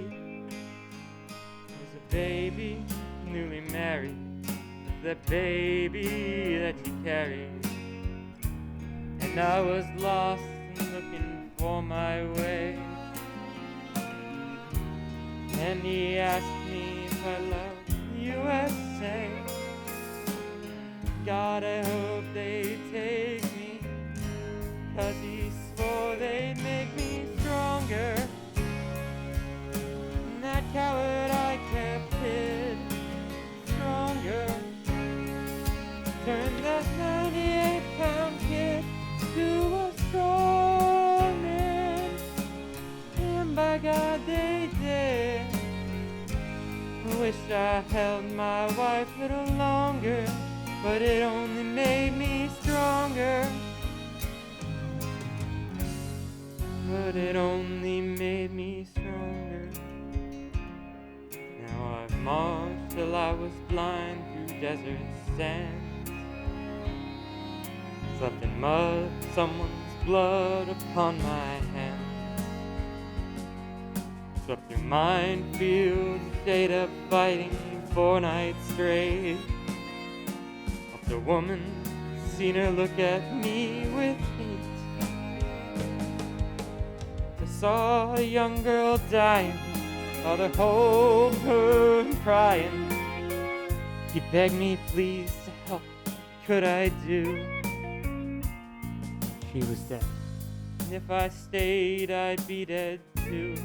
Was a baby, newly married, that baby that you carried. And I was lost and looking for my way. And he asked me if I love the USA. God, I hope they take me, 'cause he swore they'd make me stronger. And that coward I kept hid stronger. Turned that 98-pound kid to a strong man. And by God they did. I wish I held my wife a little longer, but it only made me stronger. But it only made me stronger. Now I've marched till I was blind through desert sands. Slept in mud, someone's blood upon my hands. Swept through minefields, stayed up fighting 4 nights straight. Helped a woman, seen her look at me with hate. I saw a young girl dying, saw their whole hood crying. He begged me please to help, could I do? She was dead, and if I stayed I'd be dead too.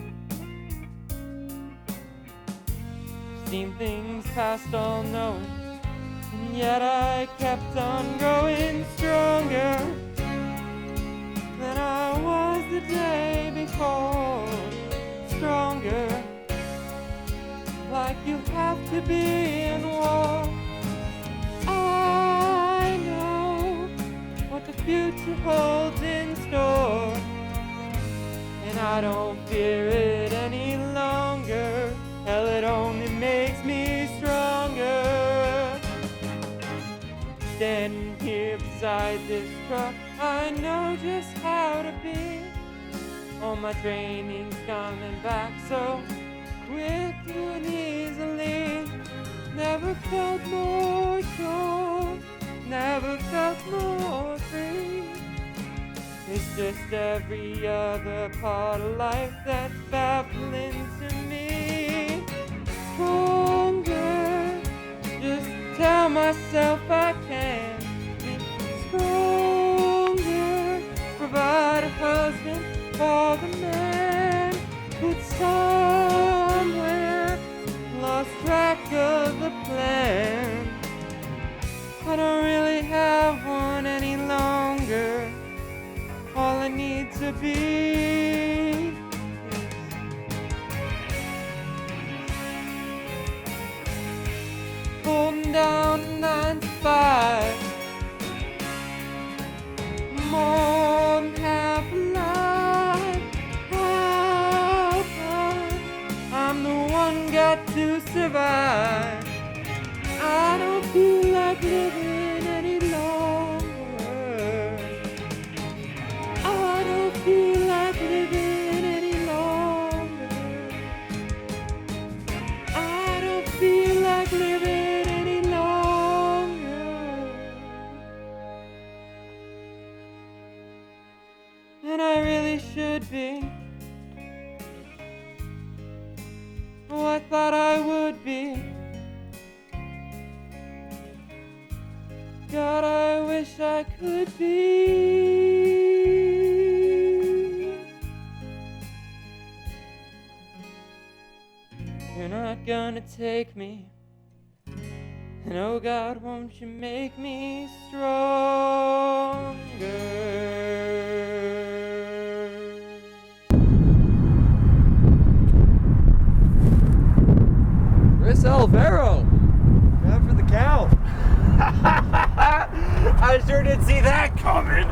Seen things past all knowing, and yet I kept on growing stronger than I was the day before. Stronger, like you have to be in war. I know what the future holds in store, and I don't fear it any longer. Hell, it only makes me stronger. Standing here beside this truck, I know just how to be. All my training's coming back so quick to an easy felt more sure, never felt more free. It's just every other part of life that's baffling to me. Stronger, just tell myself I can be stronger. Provide a husband for the man, but somewhere lost track of the plan. I don't really have one any longer. All I need to be holding down a 9 to 5, more than half alive. I'm the one got to survive. I don't feel like living any longer. I don't feel like living any longer. I don't feel like living any longer. And I really should be. Oh, I thought I would be. God, I wish I could be. You're not gonna take me. And oh God, won't you make me stronger? Chris Alvaro, time for the count. I sure did see that coming.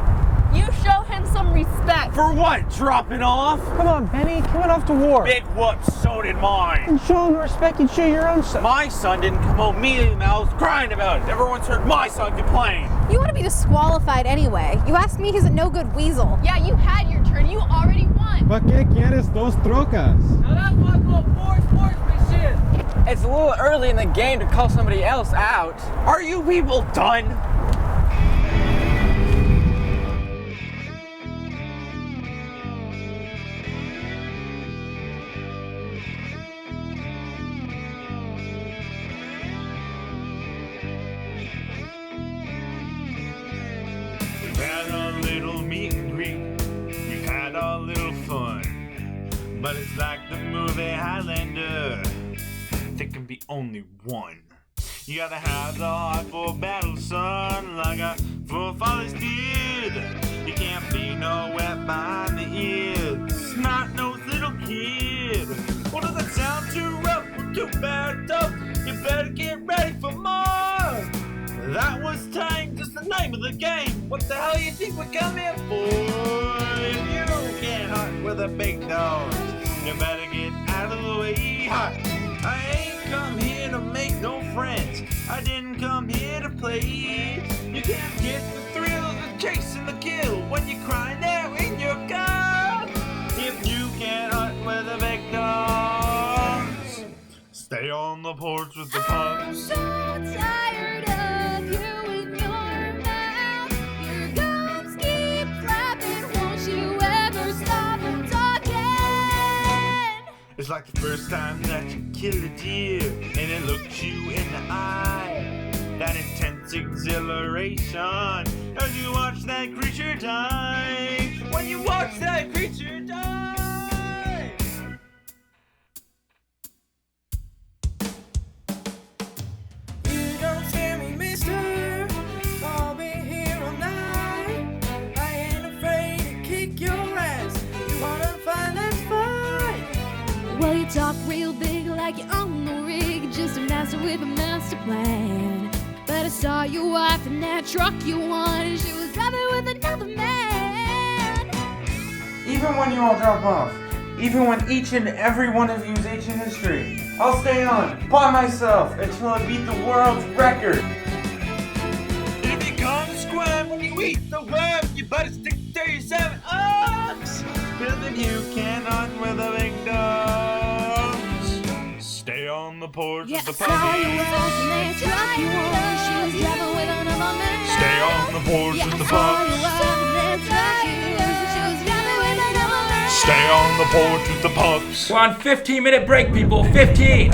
You show him some respect. For what? Dropping off? Come on, Benny, coming off to war. Big whoop, so did mine. And show him respect and show your own son. My son didn't come home immediately when I was crying about it. Everyone's heard my son complain. You want to be disqualified anyway. You asked me, he's a no-good weasel. Yeah, you had your turn. You already won. ¿Pa qué quieres dos trocas? Now that's what I call poor sportsmanship. It's a little early in the game to call somebody else out. Are you people done? We've had a little meet and greet. We've had a little fun. But it's like the movie Highlander. There can be only one. You gotta have the heart for battle, son, like our forefathers did. You can't be no wet behind the ears, snot-nosed little kid. Well, does that sound too rough or too bad, tough? You better get ready for more. That was time, just the name of the game. What the hell you think we're coming for? If you can't hunt with a big nose, you better get out of the way. I ain't come here to make no friends. I didn't come here to play. You can't get the thrill of the chase and the kill when you're crying there in your car. If you can't hunt with the big dogs, stay on the porch with the pups. I'm so tired of you and your mouth. Your gums keep flapping. Won't you ever stop talking? It's like the first time that you kill a deer and it looks you in the eye. That intense exhilaration as you watch that creature die. When you watch that creature die. You don't scare me, mister. I'll be here all night. I ain't afraid to kick your ass. You wanna fight, let's fight. Well, you talk real big like you own the rig, just a master with a master plan. But I saw your wife in that truck you wanted, she was driving with another man. Even when you all drop off, even when each and every one of you is ancient history, I'll stay on by myself until I beat the world's record. If you come to squirm when you eat the worm, you better stick to your 7 ups. Because if you can't hunt with the big dogs, Stay on the porch Yeah, with the I saw you puppies. walking that truck you won. She was driving with another man. Stay on the porch Yeah, with the I saw you pups. walking that truck you won. She was driving with another man. Stay on the porch with the pups. We're on 15-minute break, people. 15.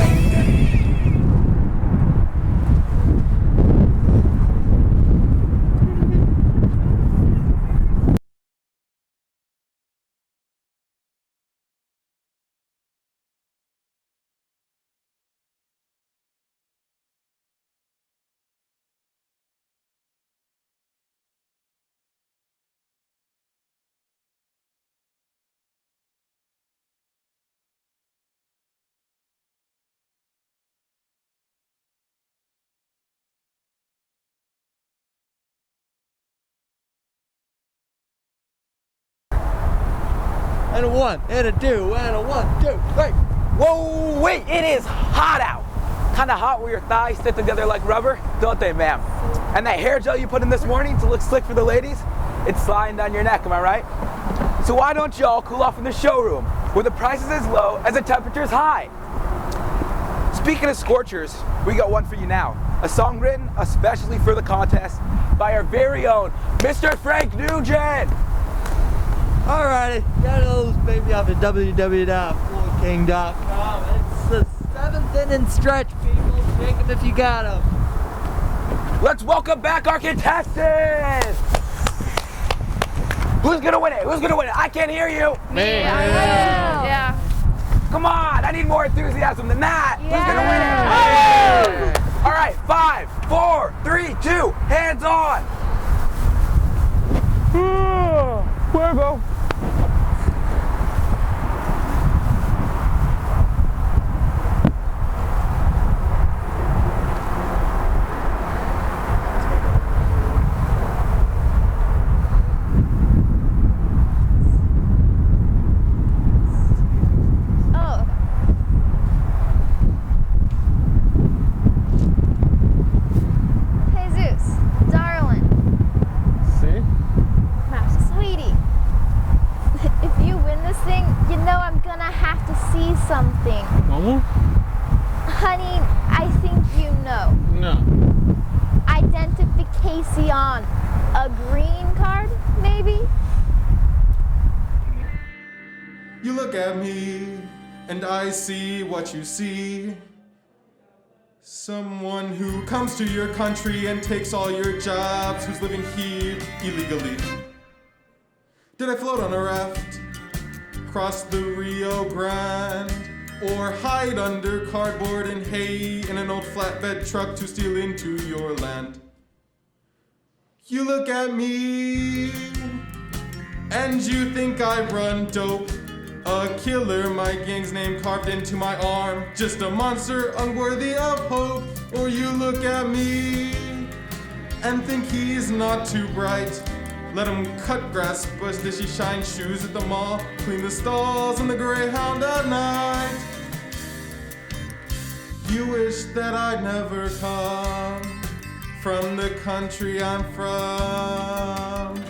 And a 1, and a 2, and a 1, 2, 3. Whoa, wait, it is hot out. Kind of hot where your thighs stick together like rubber, don't they, ma'am? And that hair gel you put in this morning to look slick for the ladies, it's sliding down your neck, am I right? So why don't y'all cool off in the showroom where the price is as low as the temperature is high? Speaking of scorchers, we got one for you now. A song written especially for the contest by our very own Mr. Frank Nugent. Alrighty, got those baby off at www.floydking.com. It's the 7th inning stretch, people. Take them if you got them. Let's welcome back our contestants. Who's gonna win it? Who's gonna win it? I can't hear you. Me. Yeah. Come on, I need more enthusiasm than that. Yeah. Who's gonna win it? Oh! All right, 5, 4, 3, 2, hands on. Fuego. Oh, okay. Jesus, darling, See? sweetie. If you win this thing, you know I'm gonna have to see something. ¿Cómo? Honey, I think you know. No. Identification. A green card, maybe? You look at me, and I see what you see. Someone who comes to your country and takes all your jobs, who's living here illegally. Did I float on a raft, cross the Rio Grande, or hide under cardboard and hay in an old flatbed truck to steal into your land? You look at me, and you think I run dope. A killer, my gang's name carved into my arm. Just a monster unworthy of hope. Or you look at me and think he's not too bright. Let him cut grass, brush dishy shine shoes at the mall, clean the stalls and the Greyhound at night. You wish that I'd never come from the country I'm from.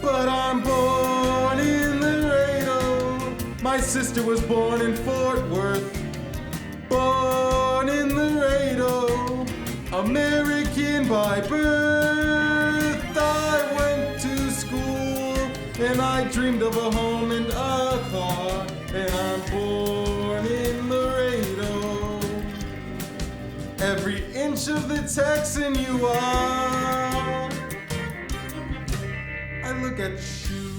But I'm born in Laredo. My sister was born in Fort Worth. Born in Laredo, American by birth. I went to school and I dreamed of a home and a car. And I'm born in Laredo. Every inch of the Texan you are. I look at you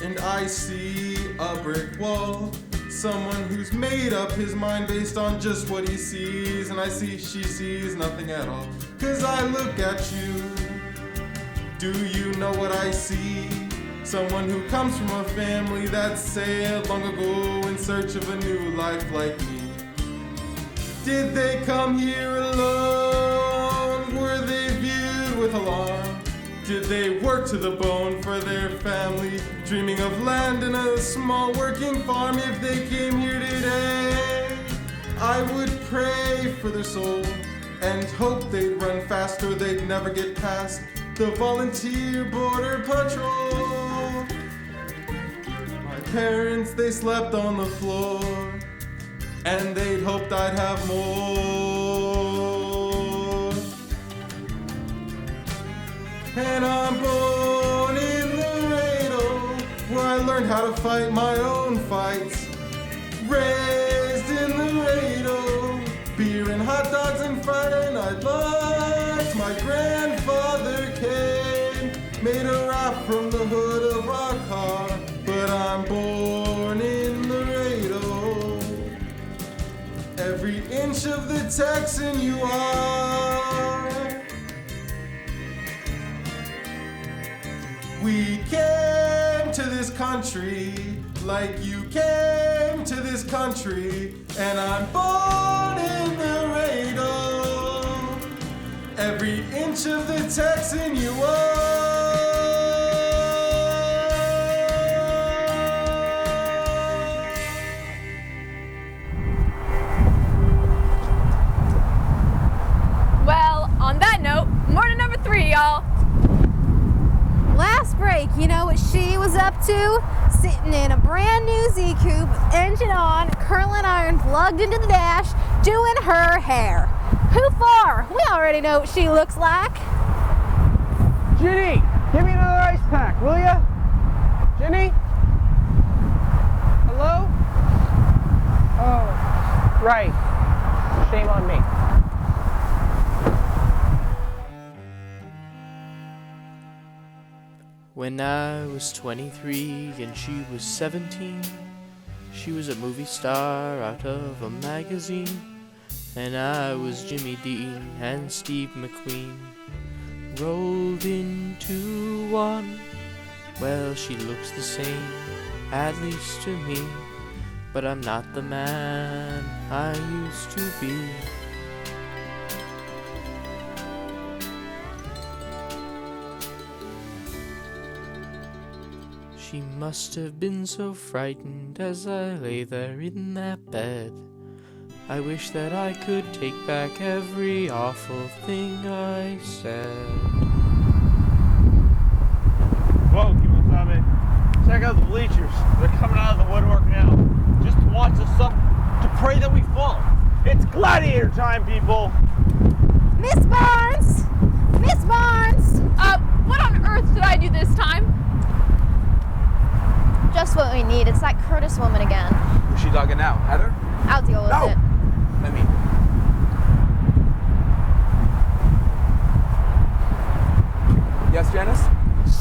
and I see a brick wall. Someone who's made up his mind based on just what he sees. And I see she sees nothing at all. 'Cause I look at you. Do you know what I see? Someone who comes from a family that sailed long ago in search of a new life like me. Did they come here alone? Were they viewed with alarm? Did they work to the bone for their family, dreaming of land and a small working farm? If they came here today, I would pray for their soul and hope they'd run fast or they'd never get past the volunteer border patrol. My parents, they slept on the floor, and they'd hoped I'd have more. And I'm born in Laredo, where I learned how to fight my own fights. Raised in Laredo, beer and hot dogs and Friday night lights. My grandfather came, made a rap from the hood of our car. But I'm born in Laredo, every inch of the Texan you are. We came to this country like you came to this country, and I'm born in Laredo, every inch of the Texan you are. Well, on that note, morning number 3, y'all. Last break, you know what she was up to? Sitting in a brand new Z Coupe with engine on, curling iron plugged into the dash, doing her hair. Who for? We already know what she looks like. Ginny, give me another ice pack, will ya? Ginny? Hello? Oh, right. Shame on me. When I was 23 and she was 17, she was a movie star out of a magazine, and I was Jimmy Dean and Steve McQueen rolled into one. Well, she looks the same, at least to me, but I'm not the man I used to be. She must have been so frightened as I lay there in that bed. I wish that I could take back every awful thing I said. Whoa, Kimasabe. Check out the bleachers. They're coming out of the woodwork now. Just to watch us up, to pray that we fall. It's gladiator time, people. Miss Barnes! Miss Barnes! What on earth did I do this time? Just what we need. It's that Curtis woman again. Who's she talking now? Heather? I'll deal with it. Let me. Yes, Janice?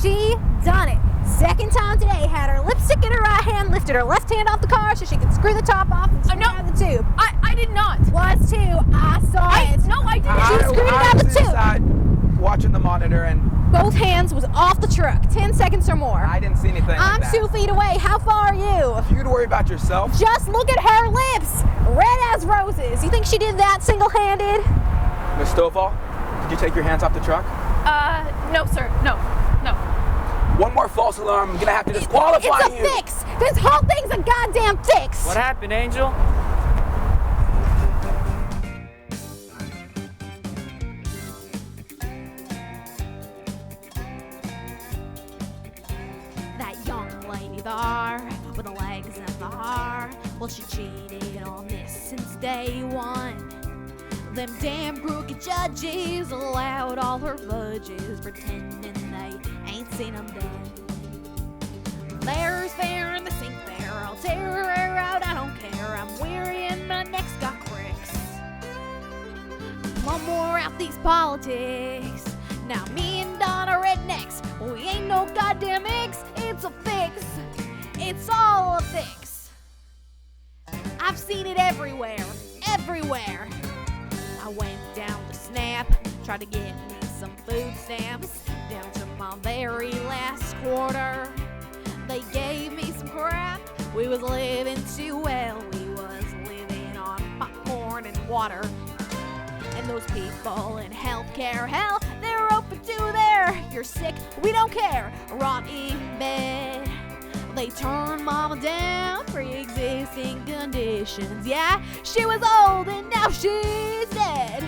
She done it. Second time today, had her lipstick in her right hand, lifted her left hand off the car so she could screw the top off and screw it out of the tube. I did not. Was too. I saw it. No, I didn't. She screwed it out of the tube. Inside, watching the monitor, and Both hands was off the truck. 10 seconds or more. I didn't see anything I'm like that. 2 feet away. How far are you? If you could worry about yourself. Just look at her lips. Red as roses. You think she did that single-handed? Miss Stovall, did you take your hands off the truck? No, sir. No. One more false alarm, I'm gonna have to disqualify It's a fix. This whole thing's a goddamn fix. What happened, Angel? That young lady there with the legs and the hair, well, she cheated on this since day one. Them damn crooked judges allowed all her budges, pretending they ain't seen them done. There's fair and this ain't fair. I'll tear her out, I don't care. I'm weary and my neck's got cricks. One more out these politics. Now me and Don are rednecks. We ain't no goddamn eggs. It's a fix. It's all a fix. I've seen it everywhere. Everywhere. I went down to Snap, tried to get me some food stamps, down to my very last quarter. They gave me some crap. We was living too well. We was living on popcorn and water. And those people in healthcare, hell, they're open to there. You're sick, we don't care. Rot in bed. They turned mama down, pre-existing conditions. Yeah, she was old and now she's dead.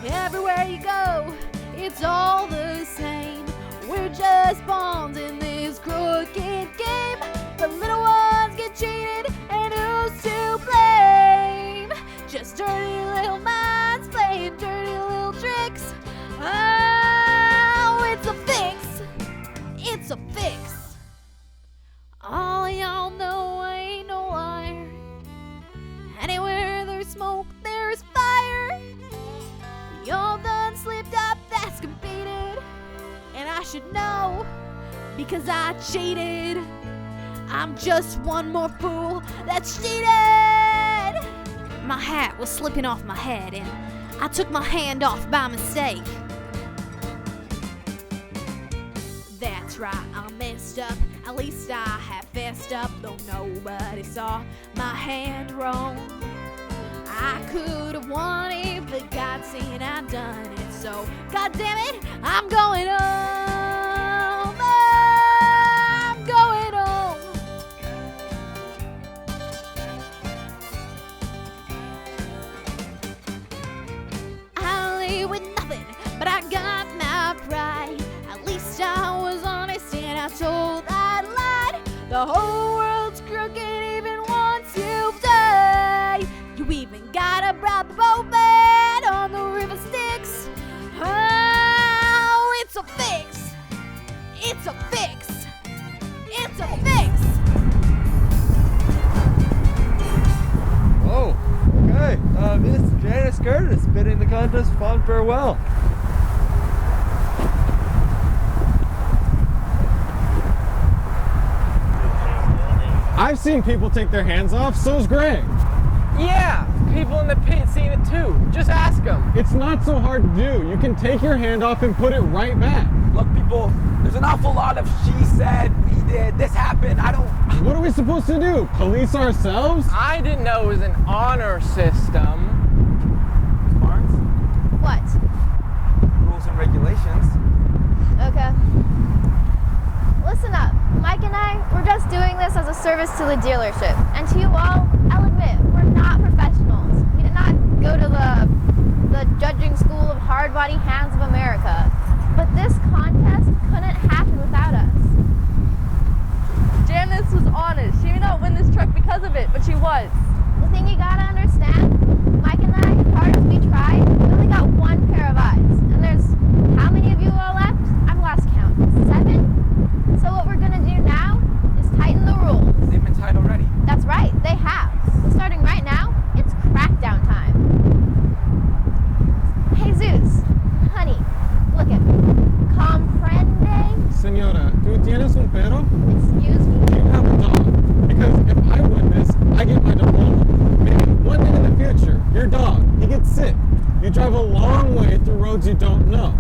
Everywhere you go, it's all the same. We're just pawns in this crooked game. The little ones get cheated, and who's to blame? Just dirty little minds playing dirty little tricks. Oh, it's a fix. It's a fix. All y'all know I ain't no liar. Anywhere there's smoke, there's fire. Y'all done slipped up, that's competed. And I should know, because I cheated. I'm just one more fool that's cheated. My hat was slipping off my head, and I took my hand off by mistake. That's right, I messed up. At least I have fessed up, though nobody saw my hand wrong. I could have won it, but God seen I done it. So, God damn it, I'm going home. I'm going home. I leave with nothing, but I got my pride. At least I was honest and I told I lied. The whole world's crooked even once you've died. You even gotta bribe the boatman on the river Styx. Oh, it's a fix. It's a fix. It's a fix. Oh, okay. Miss Janice Curtis bidding the contest fond farewell. I've seen people take their hands off, so's Greg. Yeah, people in the pit seen it too. Just ask them. It's not so hard to do. You can take your hand off and put it right back. Look, people, there's an awful lot of she said, we did, this happened, I don't... What are we supposed to do? Police ourselves? I didn't know it was an honor system. Barnes? What? Rules and regulations. Okay. Listen up. Mike and I, we're just doing this as a service to the dealership. And to you all, I'll admit, we're not professionals. We did not go to the judging school of Hardbody Hands of America. But this contest couldn't happen without us. Janice was honest. She may not win this truck because of it, but she was. The thing you gotta understand, Mike and I, hard as we tried, we only got one pair of eyes. And there's, how many of you all left? I've lost count. 7? So what we're gonna do now is tighten the rules. They've been tight already. That's right, they have. So starting right now, it's crackdown time. Jesus, honey, look at me. Comprende? Señora, ¿tú tienes un perro? Excuse me? Do you have a dog? Because if I win this, I get my diploma. Maybe one day in the future, your dog, he gets sick. You drive a long way through roads you don't know.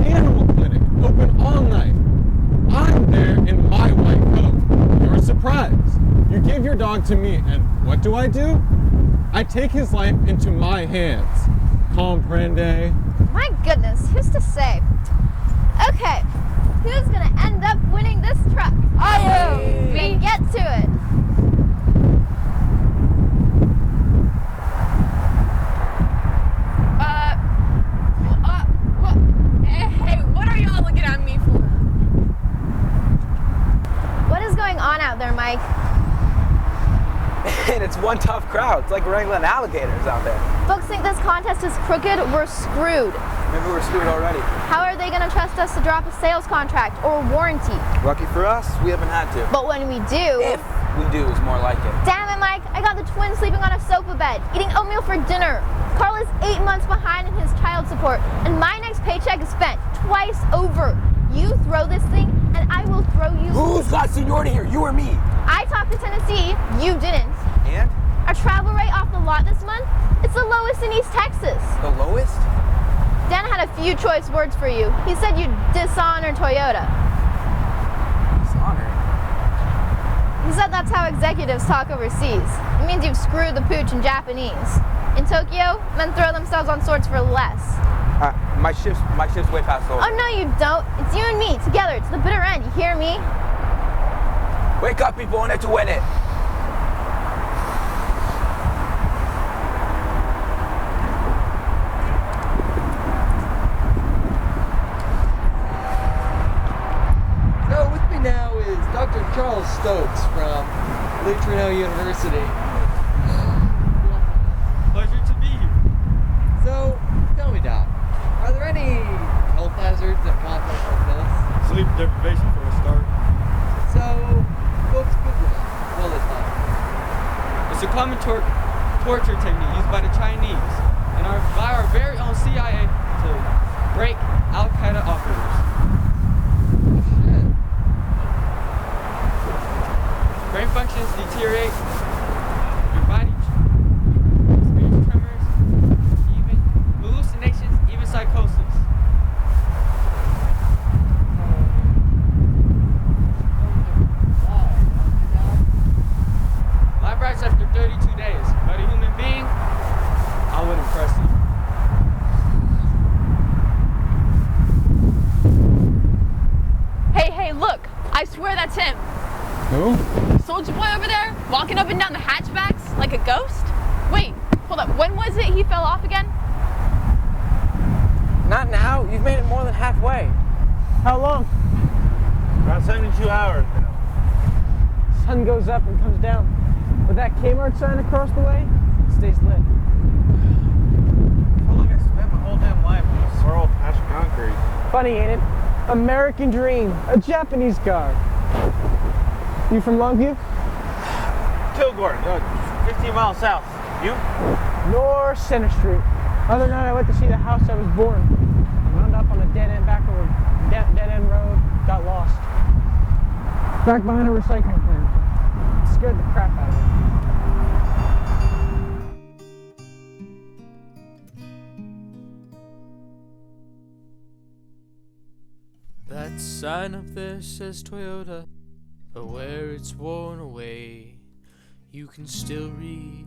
Animal clinic, open all night. I'm there in my white coat. You're surprised. You give your dog to me, and what do? I take his life into my hands. Comprende? My goodness, who's to say? Okay, who's gonna end up winning this truck? I am! Then get to it. Hey, what are y'all looking at me for? What is going on out there, Mike? And it's one tough crowd. It's like wrangling alligators out there. Folks think this contest is crooked, we're screwed. Maybe we're screwed already. How are they gonna trust us to drop a sales contract or a warranty? Lucky for us, we haven't had to. But when we do... If we do is more like it. Damn it, Mike, I got the twins sleeping on a sofa bed, eating oatmeal for dinner. Carl is 8 months behind in his child support, and my next paycheck is spent twice over. You throw this thing, and I will throw you. Who's got seniority here, you or me? I talked to Tennessee, you didn't. And? Our travel rate off the lot this month, it's the lowest in East Texas. The lowest? Dan had a few choice words for you. He said you dishonor Toyota. Dishonor? He said that's how executives talk overseas. It means you've screwed the pooch in Japanese. In Tokyo, men throw themselves on swords for less. My shift's way past over. Oh, no, you don't. It's you and me, together, to the bitter end. You hear me? Wake up, people, in it to win it. So with me now is Dr. Charles Stokes from Snow University. Pleasure to be here. So, tell me, Doc, are there any health hazards at conflicts like this? Sleep deprivation for a start. So, folks Google it. Well, it's not. It's a common torture technique used by the Chinese and by our very own CIA to break Al-Qaeda operatives. Brain functions deteriorate, your body experiences tremors, even hallucinations, even psychosis. Life rats after 32 days, but a human being, I would impress you. Hey, look! I swear that's him. Who? Soldier boy over there, walking up and down the hatchbacks like a ghost? Wait, hold up. When was it he fell off again? Not now. You've made it more than halfway. How long? About 72 hours now. Sun goes up and comes down. With that Kmart sign across the way, it stays lit. I feel like I spent my whole damn life in a sorrel patch of concrete. Funny, ain't it? American Dream, a Japanese car. You from Longview? Kilgore, 15 miles south. You? North Center Street. Other night I went to see the house I was born. Wound up on a dead end road, got lost. Back behind a recycling plant. Scared the crap out of me. That sign up there says Toyota, but where it's worn away, you can still read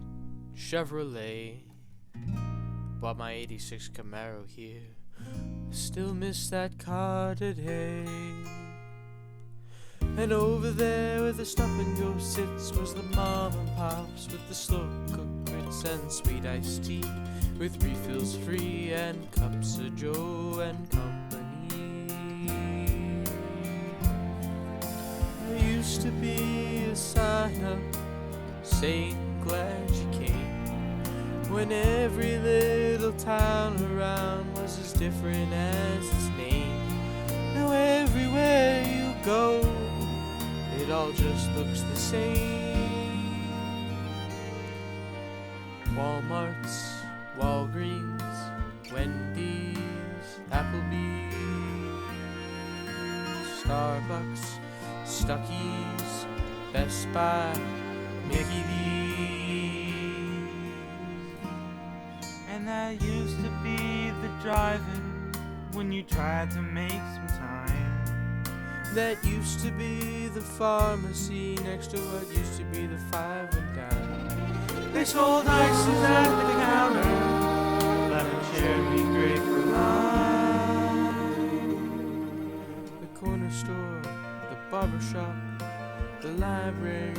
Chevrolet. Bought my 86 Camaro here, I still miss that car today. And over there where the stop and go sits was the mom and pops with the slow cooked grits and sweet iced tea, with refills free and cups of Joe and company. There used to be a sign up saying glad you came, when every little town around was as different as its name. Now everywhere you go, it all just looks the same. Walmart's, Walgreens, Wendy's, Applebee's, Starbucks, Stuckey's, Best Buy, Mickey D's. And that used to be the drive-in when you tried to make some time. That used to be the pharmacy next to what used to be the Five and Dime. They sold ices at the counter, lemon cherry grapefruit lime. The corner store, the barber shop, the library,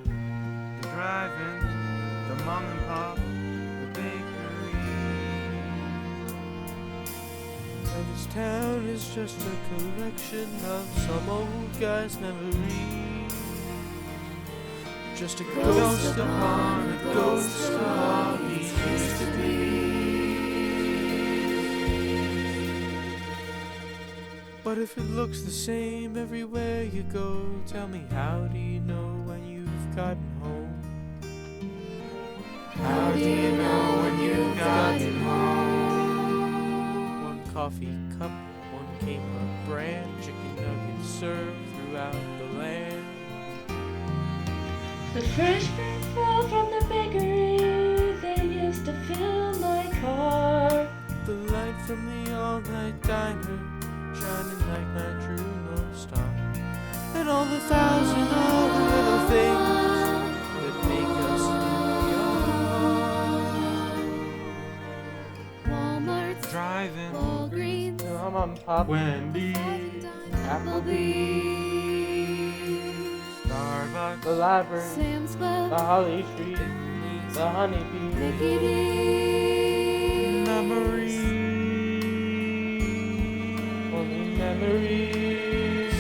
the drive-in, the mom and pop, the bakery. Now this town is just a collection of some old guy's memories. Just a ghost upon a ghost of all he used to be. But if it looks the same everywhere you go, tell me, how do you know when you've gotten home? How do you know when you've gotten home? One coffee cup, one Kmart brand, chicken nuggets served throughout the land. The fresh fruit fell from the bakery, they used to fill my car. The light from the all-night diner, shining like my true North Star. And all the thousand other little things that make us who we are. Walmart's, Drive-in, Walgreens, Mom and Pop, Wendy's, Applebee's, Starbucks, the library, Sam's Club, the Holly Street, the Honeybee, Mickey D's, memories. only memories.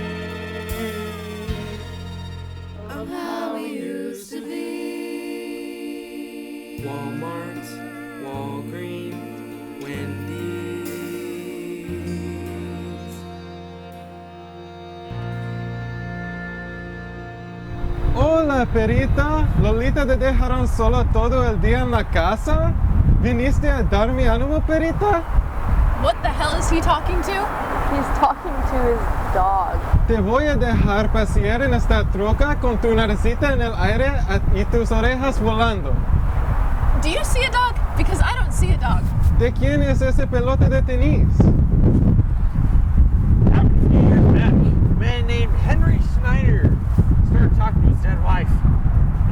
Walmart, Walgreens, Wendy's. Hola, perita. Lolita, ¿te dejaron sola todo el día en la casa? ¿Viniste a darme ánimo, perita? What the hell is he talking to? He's talking to his dog. Te voy a dejar pasear en esta troca con tu naricita en el aire y tus orejas volando. Do you see a dog? Because I don't see a dog. ¿De quién es ese pelote de tenis? Man named Henry Snyder started talking to his dead wife.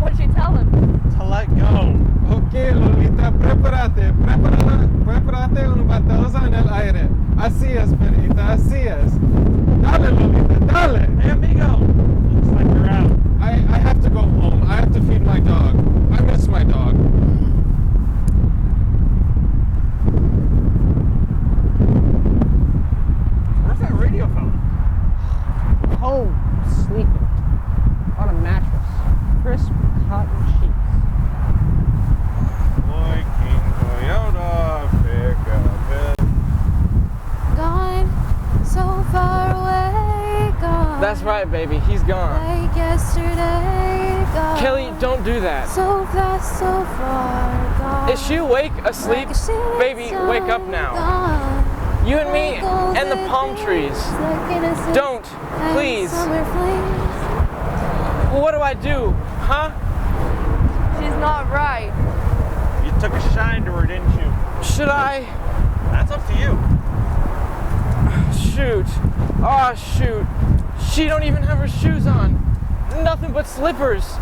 What'd you tell him? To let go. Ok, Lolita, prepárate una bataza en el aire. Así es, perita, así es. Dale, Lolita, dale. Hey, amigo. Looks like you're out. I have to go home. I have to feed my dog. I miss my dog. Where's that radio phone? Home, sleeping, on a mattress, crisp cotton sheets. Boy King Toyota, pick up it. Gone, so far away, gone. That's right, baby. He's gone. Like yesterday, gone. Kelly, don't do that. So fast, so far, gone. Is she awake, asleep? Baby, wake up now. Gone. You and me and the palm trees. Like innocence Don't, and please. summer flames. What do I do? Huh? She's not right. You took a shine to her, didn't you? Should I? That's up to you. Shoot. Oh, shoot. She don't even have her shoes on. Nothing but slippers.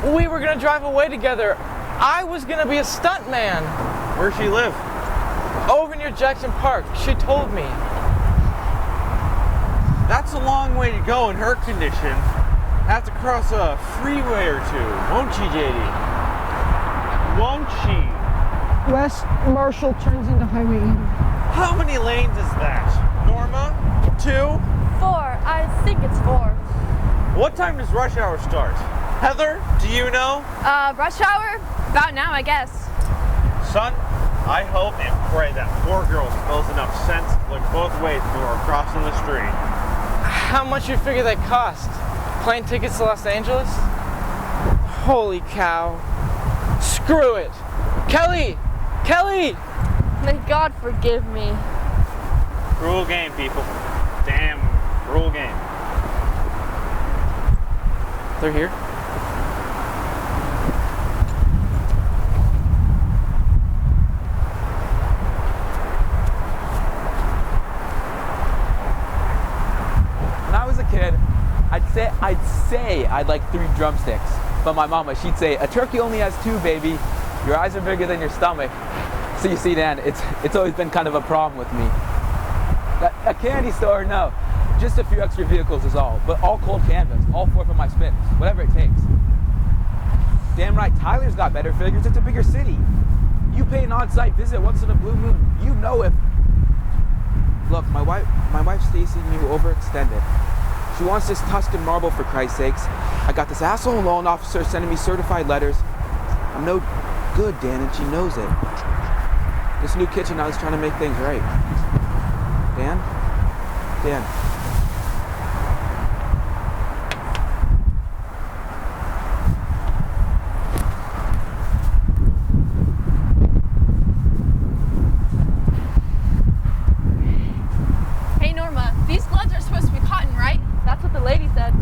We were gonna drive away together. I was gonna be a stuntman. Where's she live? Over near Jackson Park. She told me. That's a long way to go in her condition. Have to cross a freeway or two, won't she, JD? Won't she? West Marshall turns into Highway 80. How many lanes is that? Norma? 2? 4. I think it's 4. What time does rush hour start? Heather, do you know? Rush hour? About now, I guess. Son, I hope and pray that poor girl spills enough sense to look both ways before crossing the street. How much you figure they cost? Plane tickets to Los Angeles? Holy cow. Screw it. Kelly! Kelly! May God forgive me. Cruel game, people. Damn cruel game. They're here. When I was a kid, I'd say I'd like 3 drumsticks. But my mama, she'd say, a turkey only has 2, baby. Your eyes are bigger than your stomach. So you see, Dan, it's always been kind of a problem with me. A candy store, no. Just a few extra vehicles is all. But all cold canvas, all 4 for my spins, whatever it takes. Damn right, Tyler's got better figures. It's a bigger city. You pay an on-site visit once in a blue moon. You know if... Look, my wife Stacy and me were overextended. She wants this Tuscan marble, for Christ's sakes. I got this asshole loan officer sending me certified letters. I'm no good, Dan, and she knows it. This new kitchen, I was trying to make things right. Dan? Dan. Hey, Norma, these gloves are supposed to be cotton, right? That's what the lady said.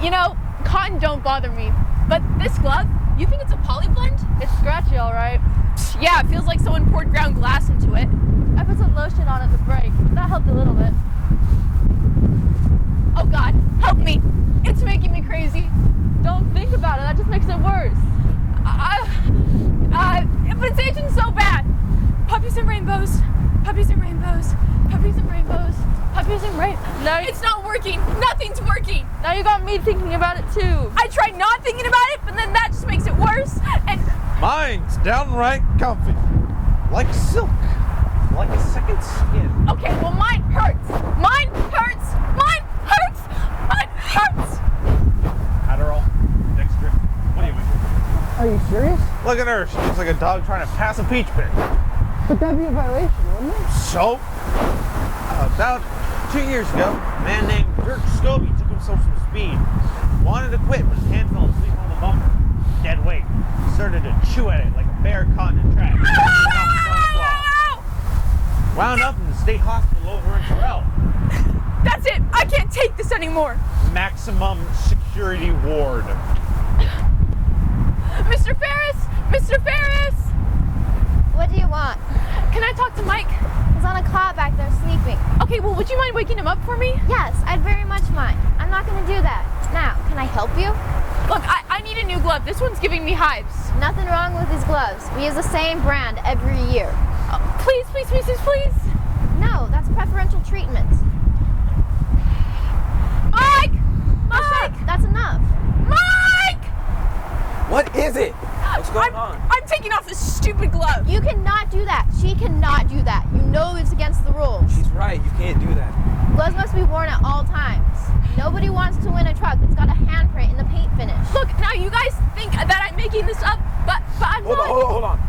You know, cotton don't bother me. But this glove, you think it's a poly blend? It's scratchy, all right. Yeah, it feels like someone poured ground glass into it. I put some lotion on it to break. That helped a little bit. Oh God, help me! It's making me crazy. Don't think about it. That just makes it worse. But it's aging so bad. Puppies and rainbows. Puppies and rainbows. Puppies and rainbows. Puppies and rainbows. No, it's not working. Nothing's working. Now you got me thinking about it too. I tried not thinking about it, but then that just makes it worse. And Mine's downright comfy. Like silk. Like a second skin. okay, well mine hurts. Mine hurts. Mine hurts. Mine hurts. Adderall. Dexter. What are you doing? Are you serious? Look at her. She looks like a dog trying to pass a peach pit. But that'd be a violation, wouldn't it? So, about 2 years ago, a man named Dirk Scobie took himself some speed. Wanted to quit, but his hand fell asleep on the bumper. Dead weight. Started to chew at it like a bear caught in a trap. Wound up in the state hospital over in Terrell. That's it. I can't take this anymore. Maximum security ward. Mr. Ferris! Mr. Ferris! What do you want? Can I talk to Mike? He's on a cot back there sleeping. Okay, well, would you mind waking him up for me? Yes, I'd very much mind. I'm not going to do that. Now, can I help you? Look, I need a new glove. This one's giving me hives. Nothing wrong with these gloves. We use the same brand every year. Please, please, please, please, please. No, that's preferential treatment. Mike! Mike! That's enough. Mike! What is it? What's going on? I'm taking off this stupid glove. You cannot do that. She cannot do that. You know it's against the rules. She's right. You can't do that. Gloves must be worn at all times. Nobody wants to win a truck that's got a handprint in the paint finish. Look, now you guys think that I'm making this up, but I'm not. Hold on.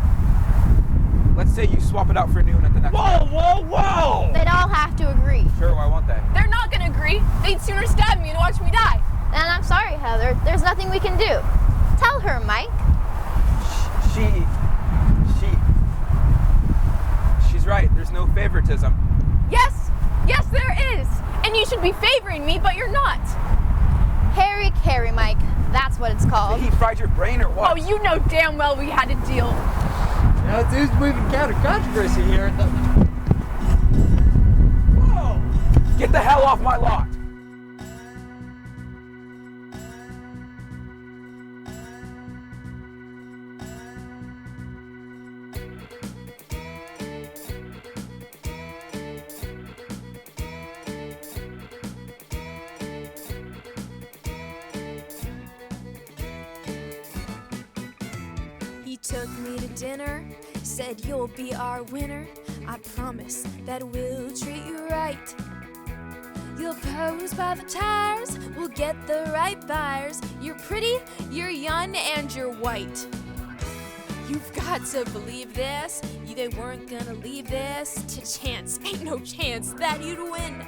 Let's say you swap it out for a new one at the next Whoa, whoa, whoa! They'd all have to agree. Sure, why won't they? They're not gonna agree. They'd sooner stab me and watch me die. Then I'm sorry, Heather. There's nothing we can do. Tell her, Mike. She's right. There's no favoritism. Yes, there is. And you should be favoring me, but you're not. Harry Carey, Mike. That's what it's called. He fried your brain or what? Oh, you know damn well we had a deal. Now it seems we've encountered controversy here at the... Whoa! Get the hell off my lot! He took me to dinner, said you'll be our winner. I promise that we'll treat you right. You'll pose by the tires, we'll get the right buyers. You're pretty, you're young, and you're white. You've got to believe this, they weren't gonna leave this to chance. Ain't no chance that you'd win.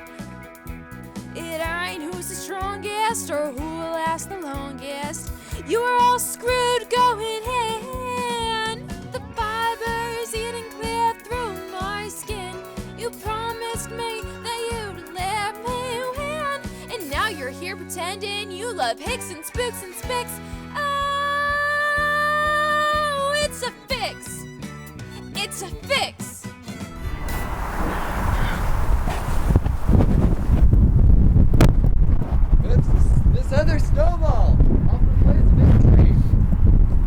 It ain't who's the strongest or who will last the longest. You are all screwed going in. The fibers eating clear through my skin. You promised me that you'd let me win, and now you're here pretending you love hicks and spooks and spicks. Oh, it's a fix. It's a fix. This other snowball. Off the place of victory.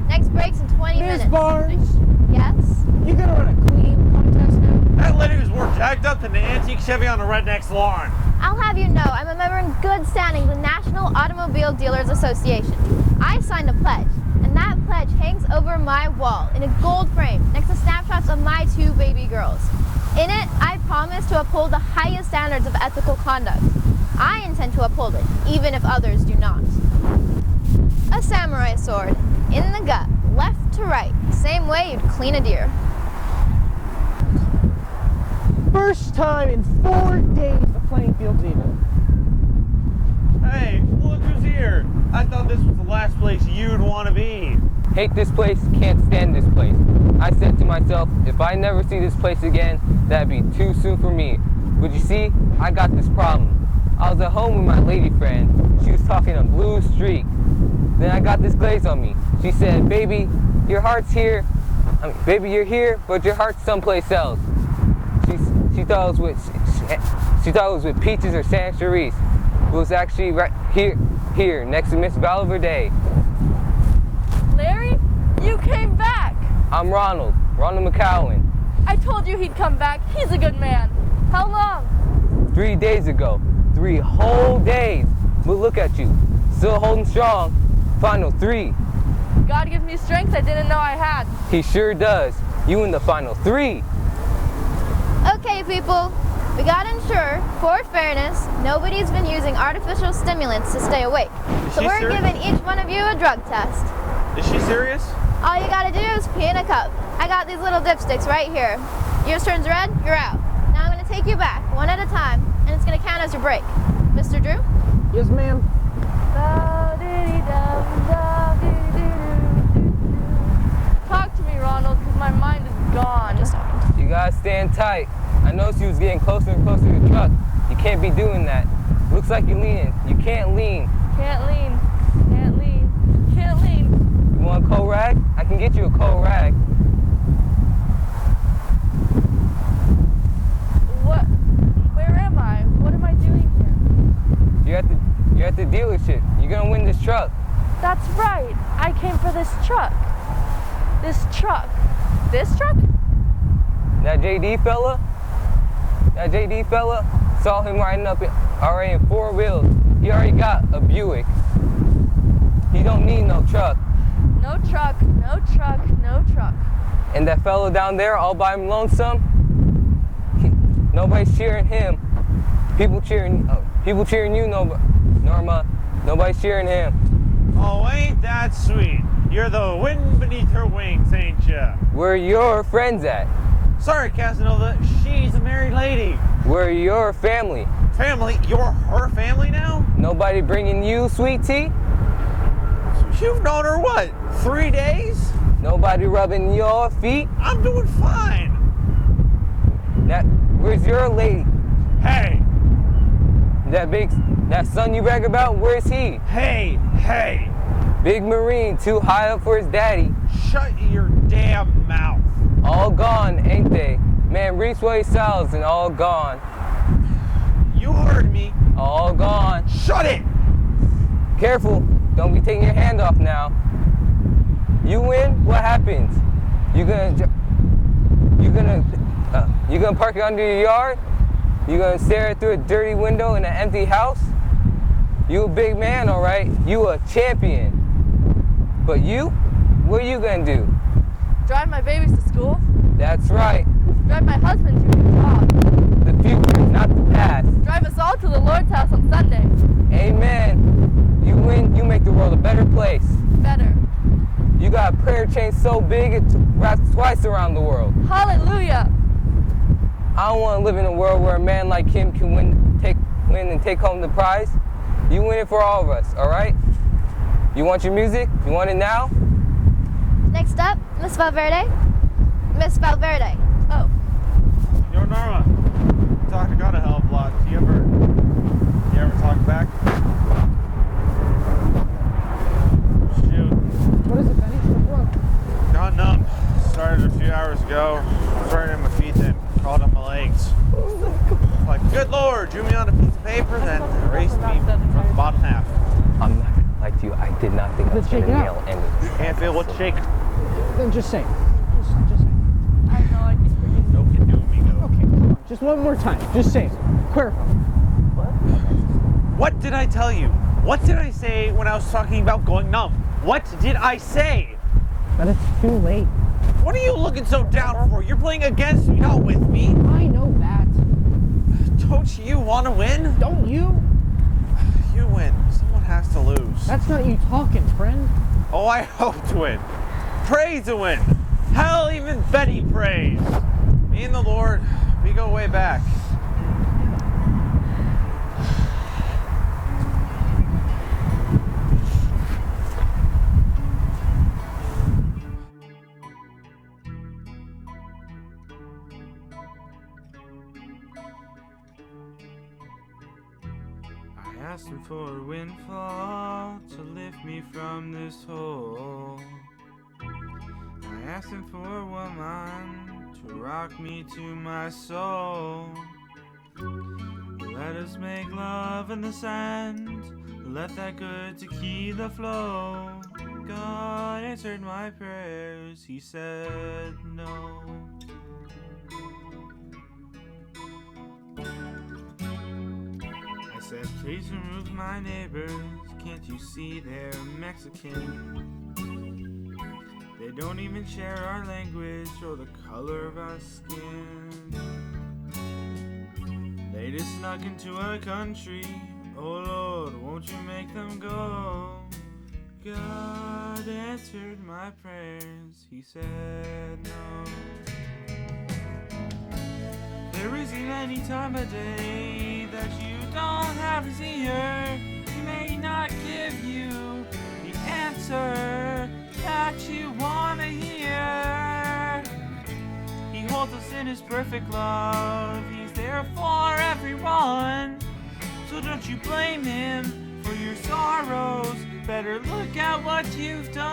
Next break's in 20 minutes. Ms. Barnes, Yes? you gonna run a clean contest now? That lady was more jacked up than the antique Chevy on the redneck's lawn. I'll have you know, I'm a member in good standing of the National Automobile Dealers Association. I signed a pledge, and that pledge hangs over my wall in a gold frame next to snapshots of my 2 baby girls. In it, I promise to uphold the highest standards of ethical conduct. I intend to uphold it, even if others do not. A samurai sword, in the gut, left to right, same way you'd clean a deer. First time in 4 days the playing field's even. Hey, look who's here. I thought this was the last place you'd want to be. Hate this place, can't stand this place. I said to myself, if I never see this place again, that'd be too soon for me. But you see, I got this problem. I was at home with my lady friend. She was talking a blue streak. Then I got this glaze on me. She said, baby, your heart's here. Baby, you're here, but your heart's someplace else. She thought it was with Peaches or San Cherise. It was actually right here, next to Miss Valverde. Larry, you came back. I'm Ronald McCowan. I told you he'd come back. He's a good man. How long? 3 days ago. 3 whole days. But look at you, still holding strong. Final 3. God gives me strength I didn't know I had. He sure does. You in the final 3. Okay, people, we gotta ensure, for fairness, nobody's been using artificial stimulants to stay awake. So we're giving each one of you a drug test. Is she serious? All you gotta do is pee in a cup. I got these little dipsticks right here. Yours turns red, you're out. Now I'm gonna take you back, one at a time, and it's gonna count as your break. Mr. Drew? Yes, ma'am. Talk to me, Ronald, because my mind is gone. You gotta stand tight. I noticed you was getting closer and closer to the truck. You can't be doing that. Looks like you're leaning. You can't lean. Can't lean. Can't lean. Can't lean. You want a cold rag? I can get you a cold rag. What? Where am I? What am I doing here? You're at the dealership. You're gonna win this truck. That's right. I came for this truck. This truck. This truck? That JD fella? Saw him riding up already in 4 wheels. He already got a Buick. He don't need no truck. No truck, no truck, no truck. And that fellow down there all by him lonesome, nobody's cheering him. People cheering you, Norma. Nobody's cheering him. Oh, ain't that sweet? You're the wind beneath her wings, ain't ya? Where your friends at? Sorry, Casanova, she's a married lady. Where your family? Family? You're her family now? Nobody bringing you sweet tea? You've known her what, 3 days? Nobody rubbing your feet? I'm doing fine. Where's your lady? Hey. That son you brag about, where's he? Hey. Big Marine, too high up for his daddy. Shut your damn mouth. All gone, ain't they? Man, reach what he sells and all gone. You heard me. All gone. Shut it! Careful, don't be taking your hand off now. You win, what happens? You gonna park it under your yard? You gonna stare through a dirty window in an empty house? You a big man, all right? You a champion. But you? What are you gonna do? Drive my babies to school. That's right. Drive my husband to his job. The future, not the past. Drive us all to the Lord's house on Sunday. Amen. You win, you make the world a better place. Better. You got a prayer chain so big it wraps twice around the world. Hallelujah. I don't want to live in a world where a man like him can win and take home the prize. You win it for all of us, all right? You want your music? You want it now? Next up, Miss Valverde. Miss Valverde. Oh. Yo, Norma. You talk to God a hell of a lot. Do you ever talk back? Shoot. What is it, Benny? What's wrong? Got numb. Started a few hours ago. Started in my feet, then crawled on my legs. Like, good Lord, drew me on a piece of paper, then erased me from the bottom half. I'm not gonna lie to you. I did not think I was gonna nail anything. Can't feel what's shaking. Then just say. Just say. I know I can forgive you. No can do me go. Okay, come on. Just one more time. Just say it. Clarify. What did I tell you? What did I say when I was talking about going numb? What did I say? But it's too late. What are you looking so down for? You're playing against me, not with me. I know that. Don't you want to win? Don't you? You win. Someone has to lose. That's not you talking, friend. Oh, I hope to win. Pray to win. Hell, even Betty prays. Me and the Lord, we go way back. I asked him for a windfall to lift me from this hole. I asked him for a woman to rock me to my soul. Let us make love in the sand. Let that good tequila flow. God answered my prayers. He said no. I said, please remove my neighbors. Can't you see they're Mexican? They don't even share our language or the color of our skin. They just snuck into our country. Oh Lord, won't you make them go? God God answered my prayers. He said no. There isn't any time of day that you don't have his ear. He may not give you the answer that you want to hear. He holds us in his perfect love. He's there for everyone. So don't you blame him for your sorrows. Better look at what you've done.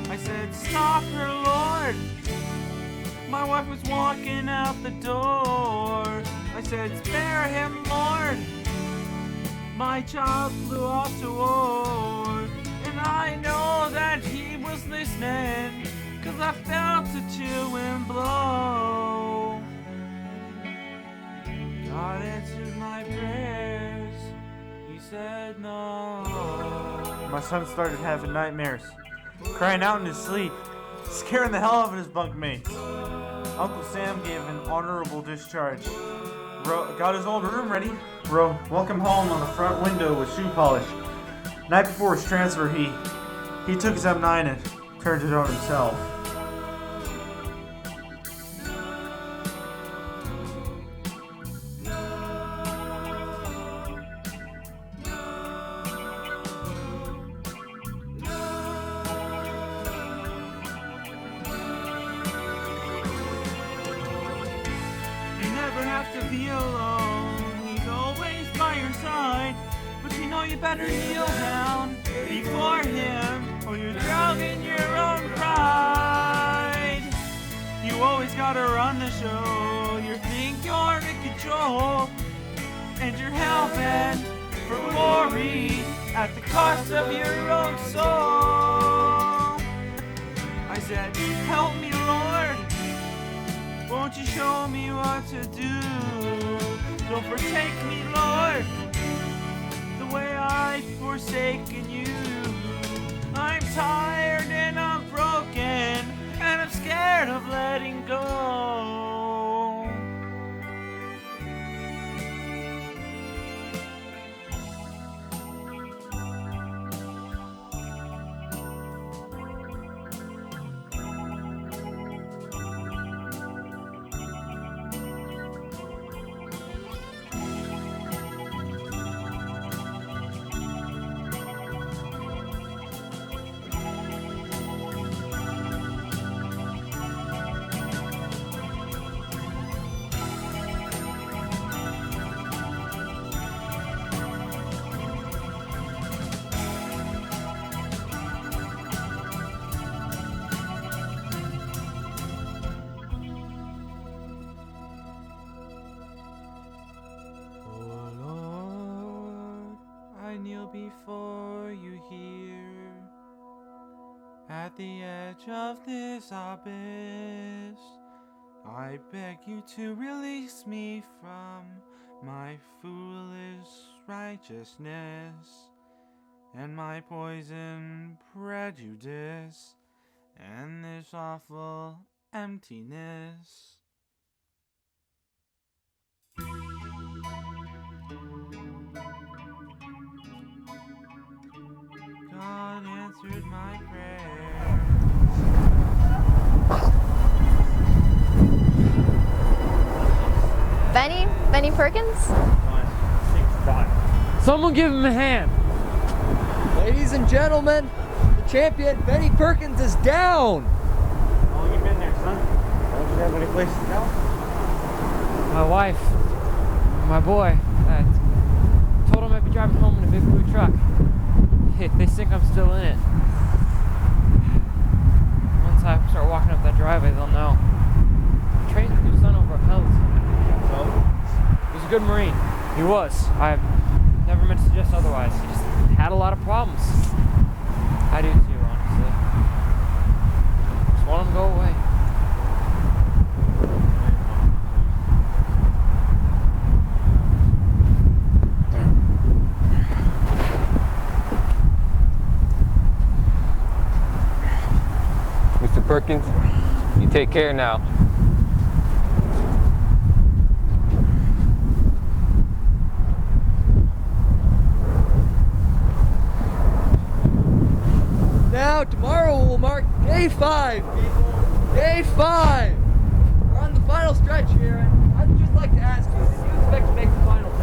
I said, stop her, Lord. My wife was walking out the door. I said, spare him, Lord. My child flew off to war. And I know that he was listening, 'cause I felt it to him blow. God answered my prayers. He said no. My son started having nightmares, crying out in his sleep, scaring the hell out of his bunkmates. Uncle Sam gave an honorable discharge. Got his old room ready. Wrote, "Welcome home" on the front window with shoe polish. Night before his transfer, he took his M9 and turned it on himself. To be alone, he's always by your side, but you know you better kneel down before him, or you're drowning your own pride. You always gotta run the show. You think you're in control, and you're hell-bent for glory at the cost of your own soul. I said, help me, Lord. Won't you show me what to do? Don't forsake me, Lord, the way I've forsaken you. I'm tired and I'm broken, and I'm scared of letting go. I kneel before you here, at the edge of this abyss. I beg you to release me from my foolish righteousness, and my poison prejudice, and this awful emptiness. God answered my prayer. Benny Perkins? Someone give him a hand. Ladies and gentlemen, the champion, Benny Perkins, is down. How long you been there, son? Don't you have any place to go? My wife, my boy, told him I'd be driving home in a big blue truck. If they think I'm still in it. Once I start walking up that driveway, they'll know. I trained with your son over at Pellets. So, he was a good Marine. He was. I've never meant to suggest otherwise. He just had a lot of problems. I do too, honestly. Just want him to go away. Mr. Perkins, you take care now. now, tomorrow will mark day 5, people. Day 5. We're on the final stretch here, and I'd just like to ask you, did you expect to make the final 2?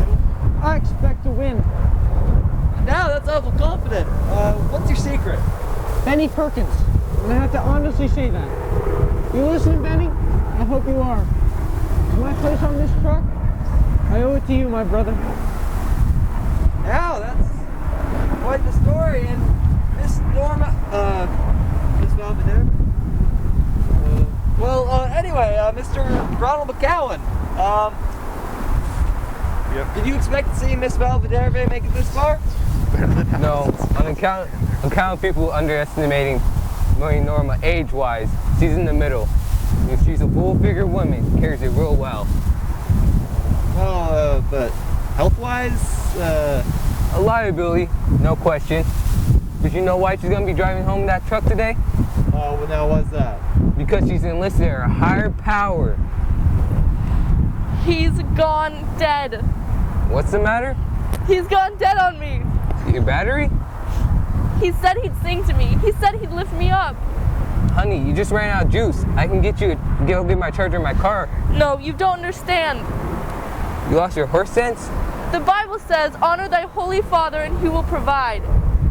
I expect to win. Now, that's awful confident. What's your secret? Benny Perkins. And I have to honestly say that. You listening, Benny? I hope you are. My place on this truck, I owe it to you, my brother. Now, that's quite the story, and Miss Norma, Miss Valverdere. Anyway, Mr. Ronald McCowan, did you expect to see Miss Valverdere make it this far? No, on account of people underestimating Norma age-wise, she's in the middle. If she's a full-figure woman, carries it real well. Well, but health-wise, a liability, no question. But you know why she's gonna be driving home in that truck today? Oh, well, now what's that? Because she's enlisted in a higher power. He's gone dead. What's the matter? He's gone dead on me. Your battery? He said he'd sing to me. He said he'd lift me up. Honey, you just ran out of juice. I can get my charger in my car. No, you don't understand. You lost your horse sense? The Bible says, honor thy holy father and he will provide.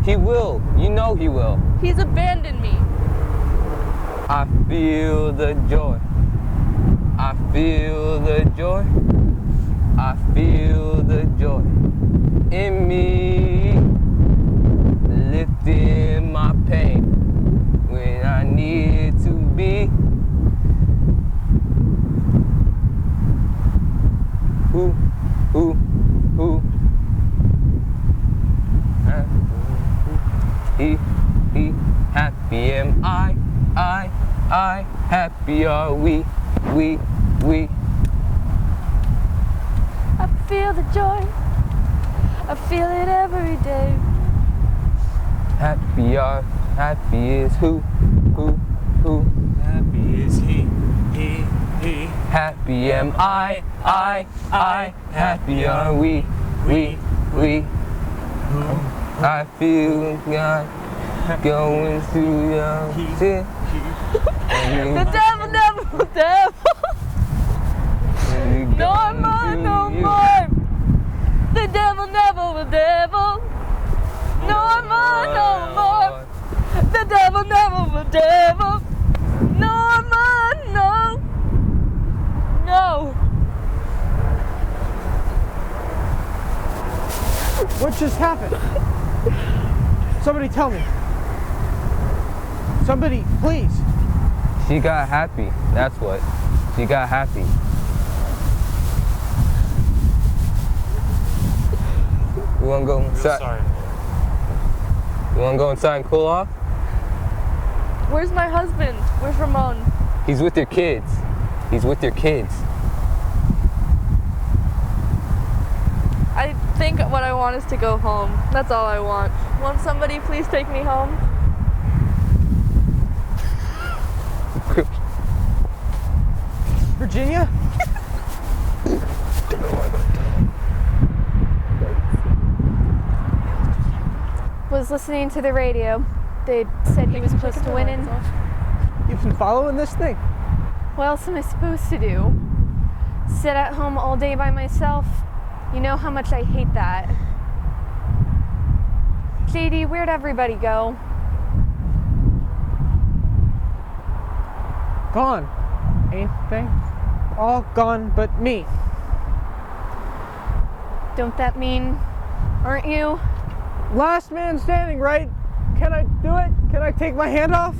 He will. You know he will. He's abandoned me. I feel the joy. I feel the joy. I feel the joy in me, lifting my pain when I need it to be. Ooh. He, happy am I, happy are we. I feel the joy. I feel it every day. Happy is who. Happy is he. Happy am I, happy are we. I feel God going through your shit. The devil. No more. The devil never will devil. No more. The devil never will devil. No more, no. What just happened? Somebody tell me. Somebody, please. She got happy, that's what. She got happy. You wanna go inside? Sorry. You wanna go inside and cool off? Where's my husband? Where's Ramon? He's with your kids. I think what I want is to go home. That's all I want. Won't somebody please take me home? Virginia? Was listening to the radio. They said he was close to winning. You've been following this thing? What else am I supposed to do? Sit at home all day by myself? You know how much I hate that. JD, where'd everybody go? Gone. Ain't they? All gone but me. Don't that mean, aren't you? Last man standing, right? Can I do it? Can I take my hand off?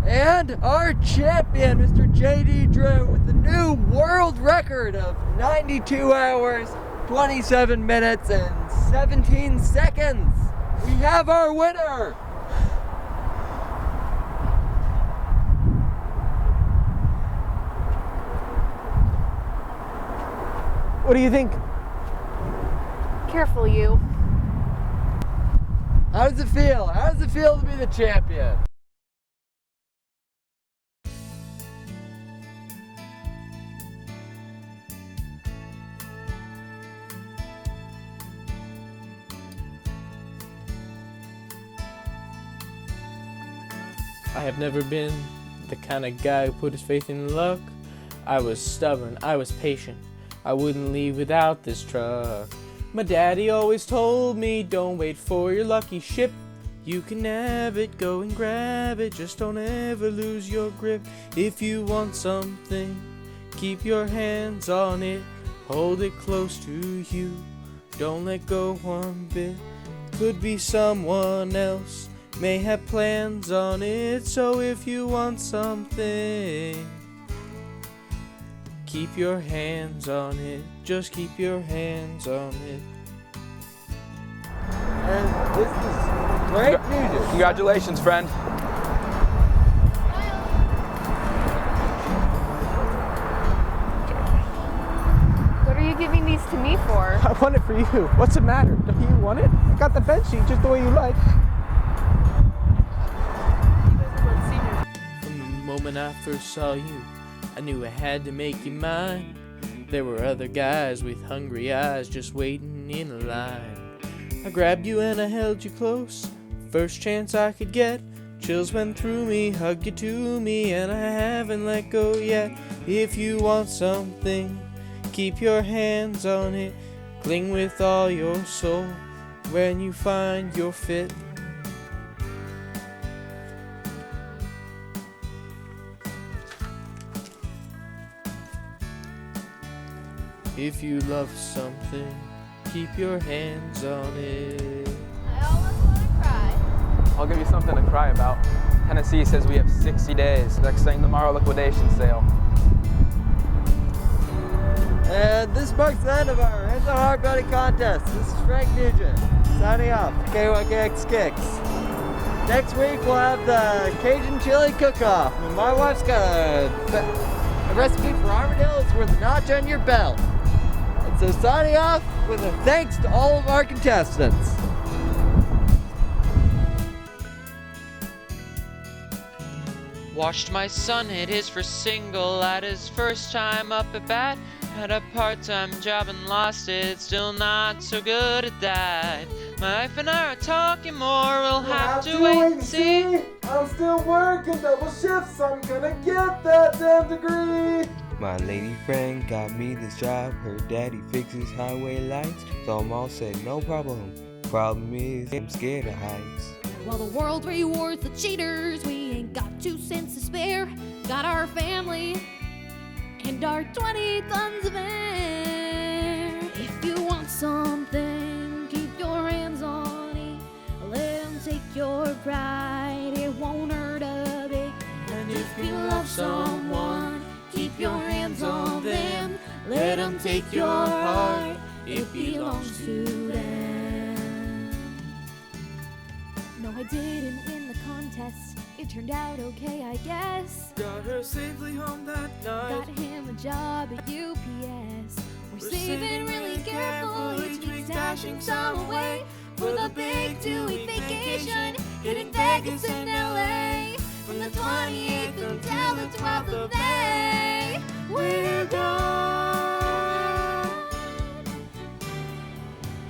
And our champion, Mr. J.D. Drew, with the new world record of 92 hours, 27 minutes, and 17 seconds. We have our winner. What do you think? Careful, you. How does it feel? How does it feel to be the champion? I have never been the kind of guy who put his faith in luck. I was stubborn, I was patient. I wouldn't leave without this truck. My daddy always told me, don't wait for your lucky ship. You can have it, go and grab it. Just don't ever lose your grip. If you want something, keep your hands on it. Hold it close to you. Don't let go one bit. Could be someone else, may have plans on it. So if you want something, keep your hands on it. Just keep your hands on it. And this is great music. Congratulations, friend. What are you giving these to me for? I want it for you. What's the matter? Don't you want it? I got the bed sheet just the way you like. From the moment I first saw you, I knew I had to make you mine. There were other guys with hungry eyes just waiting in a line. I grabbed you and I held you close, first chance I could get. Chills went through me, hugged you to me, and I haven't let go yet. If you want something, keep your hands on it. Cling with all your soul when you find your fit. If you love something, keep your hands on it. I almost want to cry. I'll give you something to cry about. Tennessee says we have 60 days. Next thing, tomorrow liquidation sale. And this marks the end of our Hands on Hardbody contest. This is Frank Nugent signing off. KYKX Kicks. Next week we'll have the Cajun chili cook-off. And my wife's got a recipe for armadillo. It's worth a notch on your belt. And so signing off with a thanks to all of our contestants. Watched my son hit his first single at his first time up at bat. Had a part-time job and lost it, still not so good at that. My wife and I are talking more, we'll have to wait and see. I'm still working double shifts, I'm gonna get that damn degree. My lady friend got me this job, her daddy fixes highway lights, so I'm all said, no problem. Problem is, I'm scared of heights. While the world rewards the cheaters, we ain't got 2 cents to spare. Got our family and our 20 tons of air. If you want something, keep your hands on it. Let them take your pride, it won't hurt a bit. And if you love someone, keep your hands on them. Let them take your heart, it belongs to them. No, I didn't win the contest. It turned out okay, I guess. Got her safely home that night. Got him a job at UPS. We're saving really carefully, each week stashing some away for the big 2-week vacation, hitting Vegas and LA. From the 28th until the 12th of May, we're gone.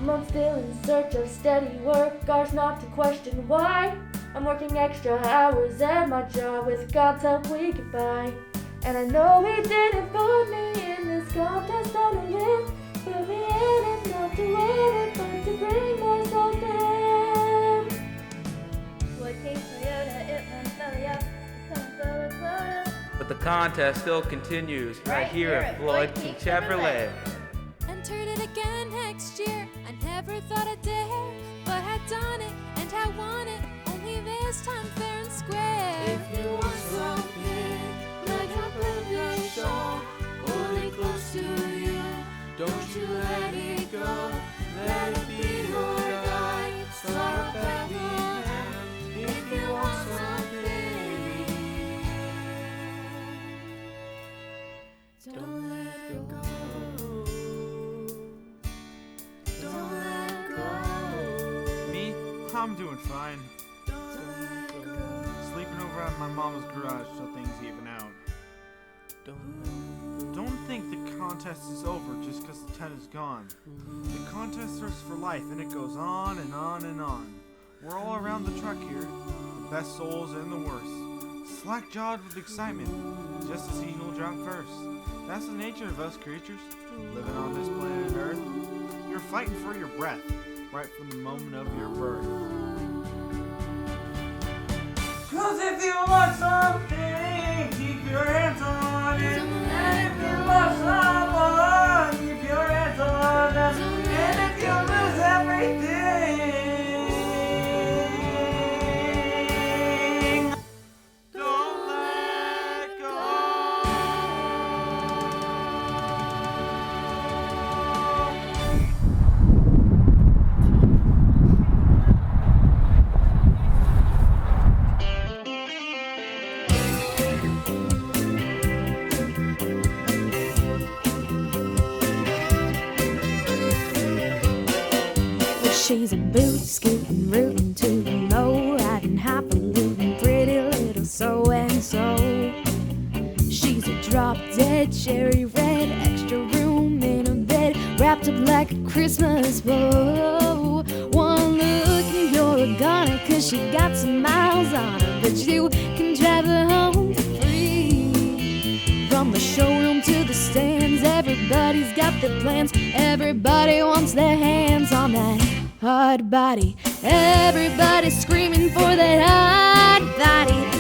I'm still in search of steady work, ours not to question why. I'm working extra hours at my job, with God's help we get by. And I know he didn't put me in this contest on a win, put me in it not to win it, but to bring myself to him. What came Toyota, it went belly up, come full of quota. But the contest still continues right here at Floyd King Chevrolet. Entered it again next year. I never thought I'd dare, but had done it and I won it. Only this time fair and square. If you want something, like a perfect song, hold it close to you. Don't you let it go. Let it be your guide. Start at the end. If you want something, don't let it go. Don't let go. Me? I'm doing fine. Sleeping over at my mama's garage till things even out. Don't think the contest is over just because the tent is gone. The contest starts for life and it goes on and on and on. We're all around the truck here, the best souls and the worst. Slack-jawed with excitement, just to see who'll drop first. That's the nature of us creatures, living on this planet Earth. You're fighting for your breath, right from the moment of your birth. 'Cause if you want something, keep your hands on it. And if you love someone, keep your hands on them. And if you lose everything, don't let go. She's a boot scooting, rootin' to the low, riding highfalutin', pretty little so-and-so. She's a drop-dead cherry red, extra room in her bed, wrapped up like a Christmas bow. One look and you're a goner, 'cause she got some miles on her, but you can drive her home for free. From the showroom to the stands, everybody's got their plans, everybody wants their hands on that hard body. Everybody's screaming for that hard body.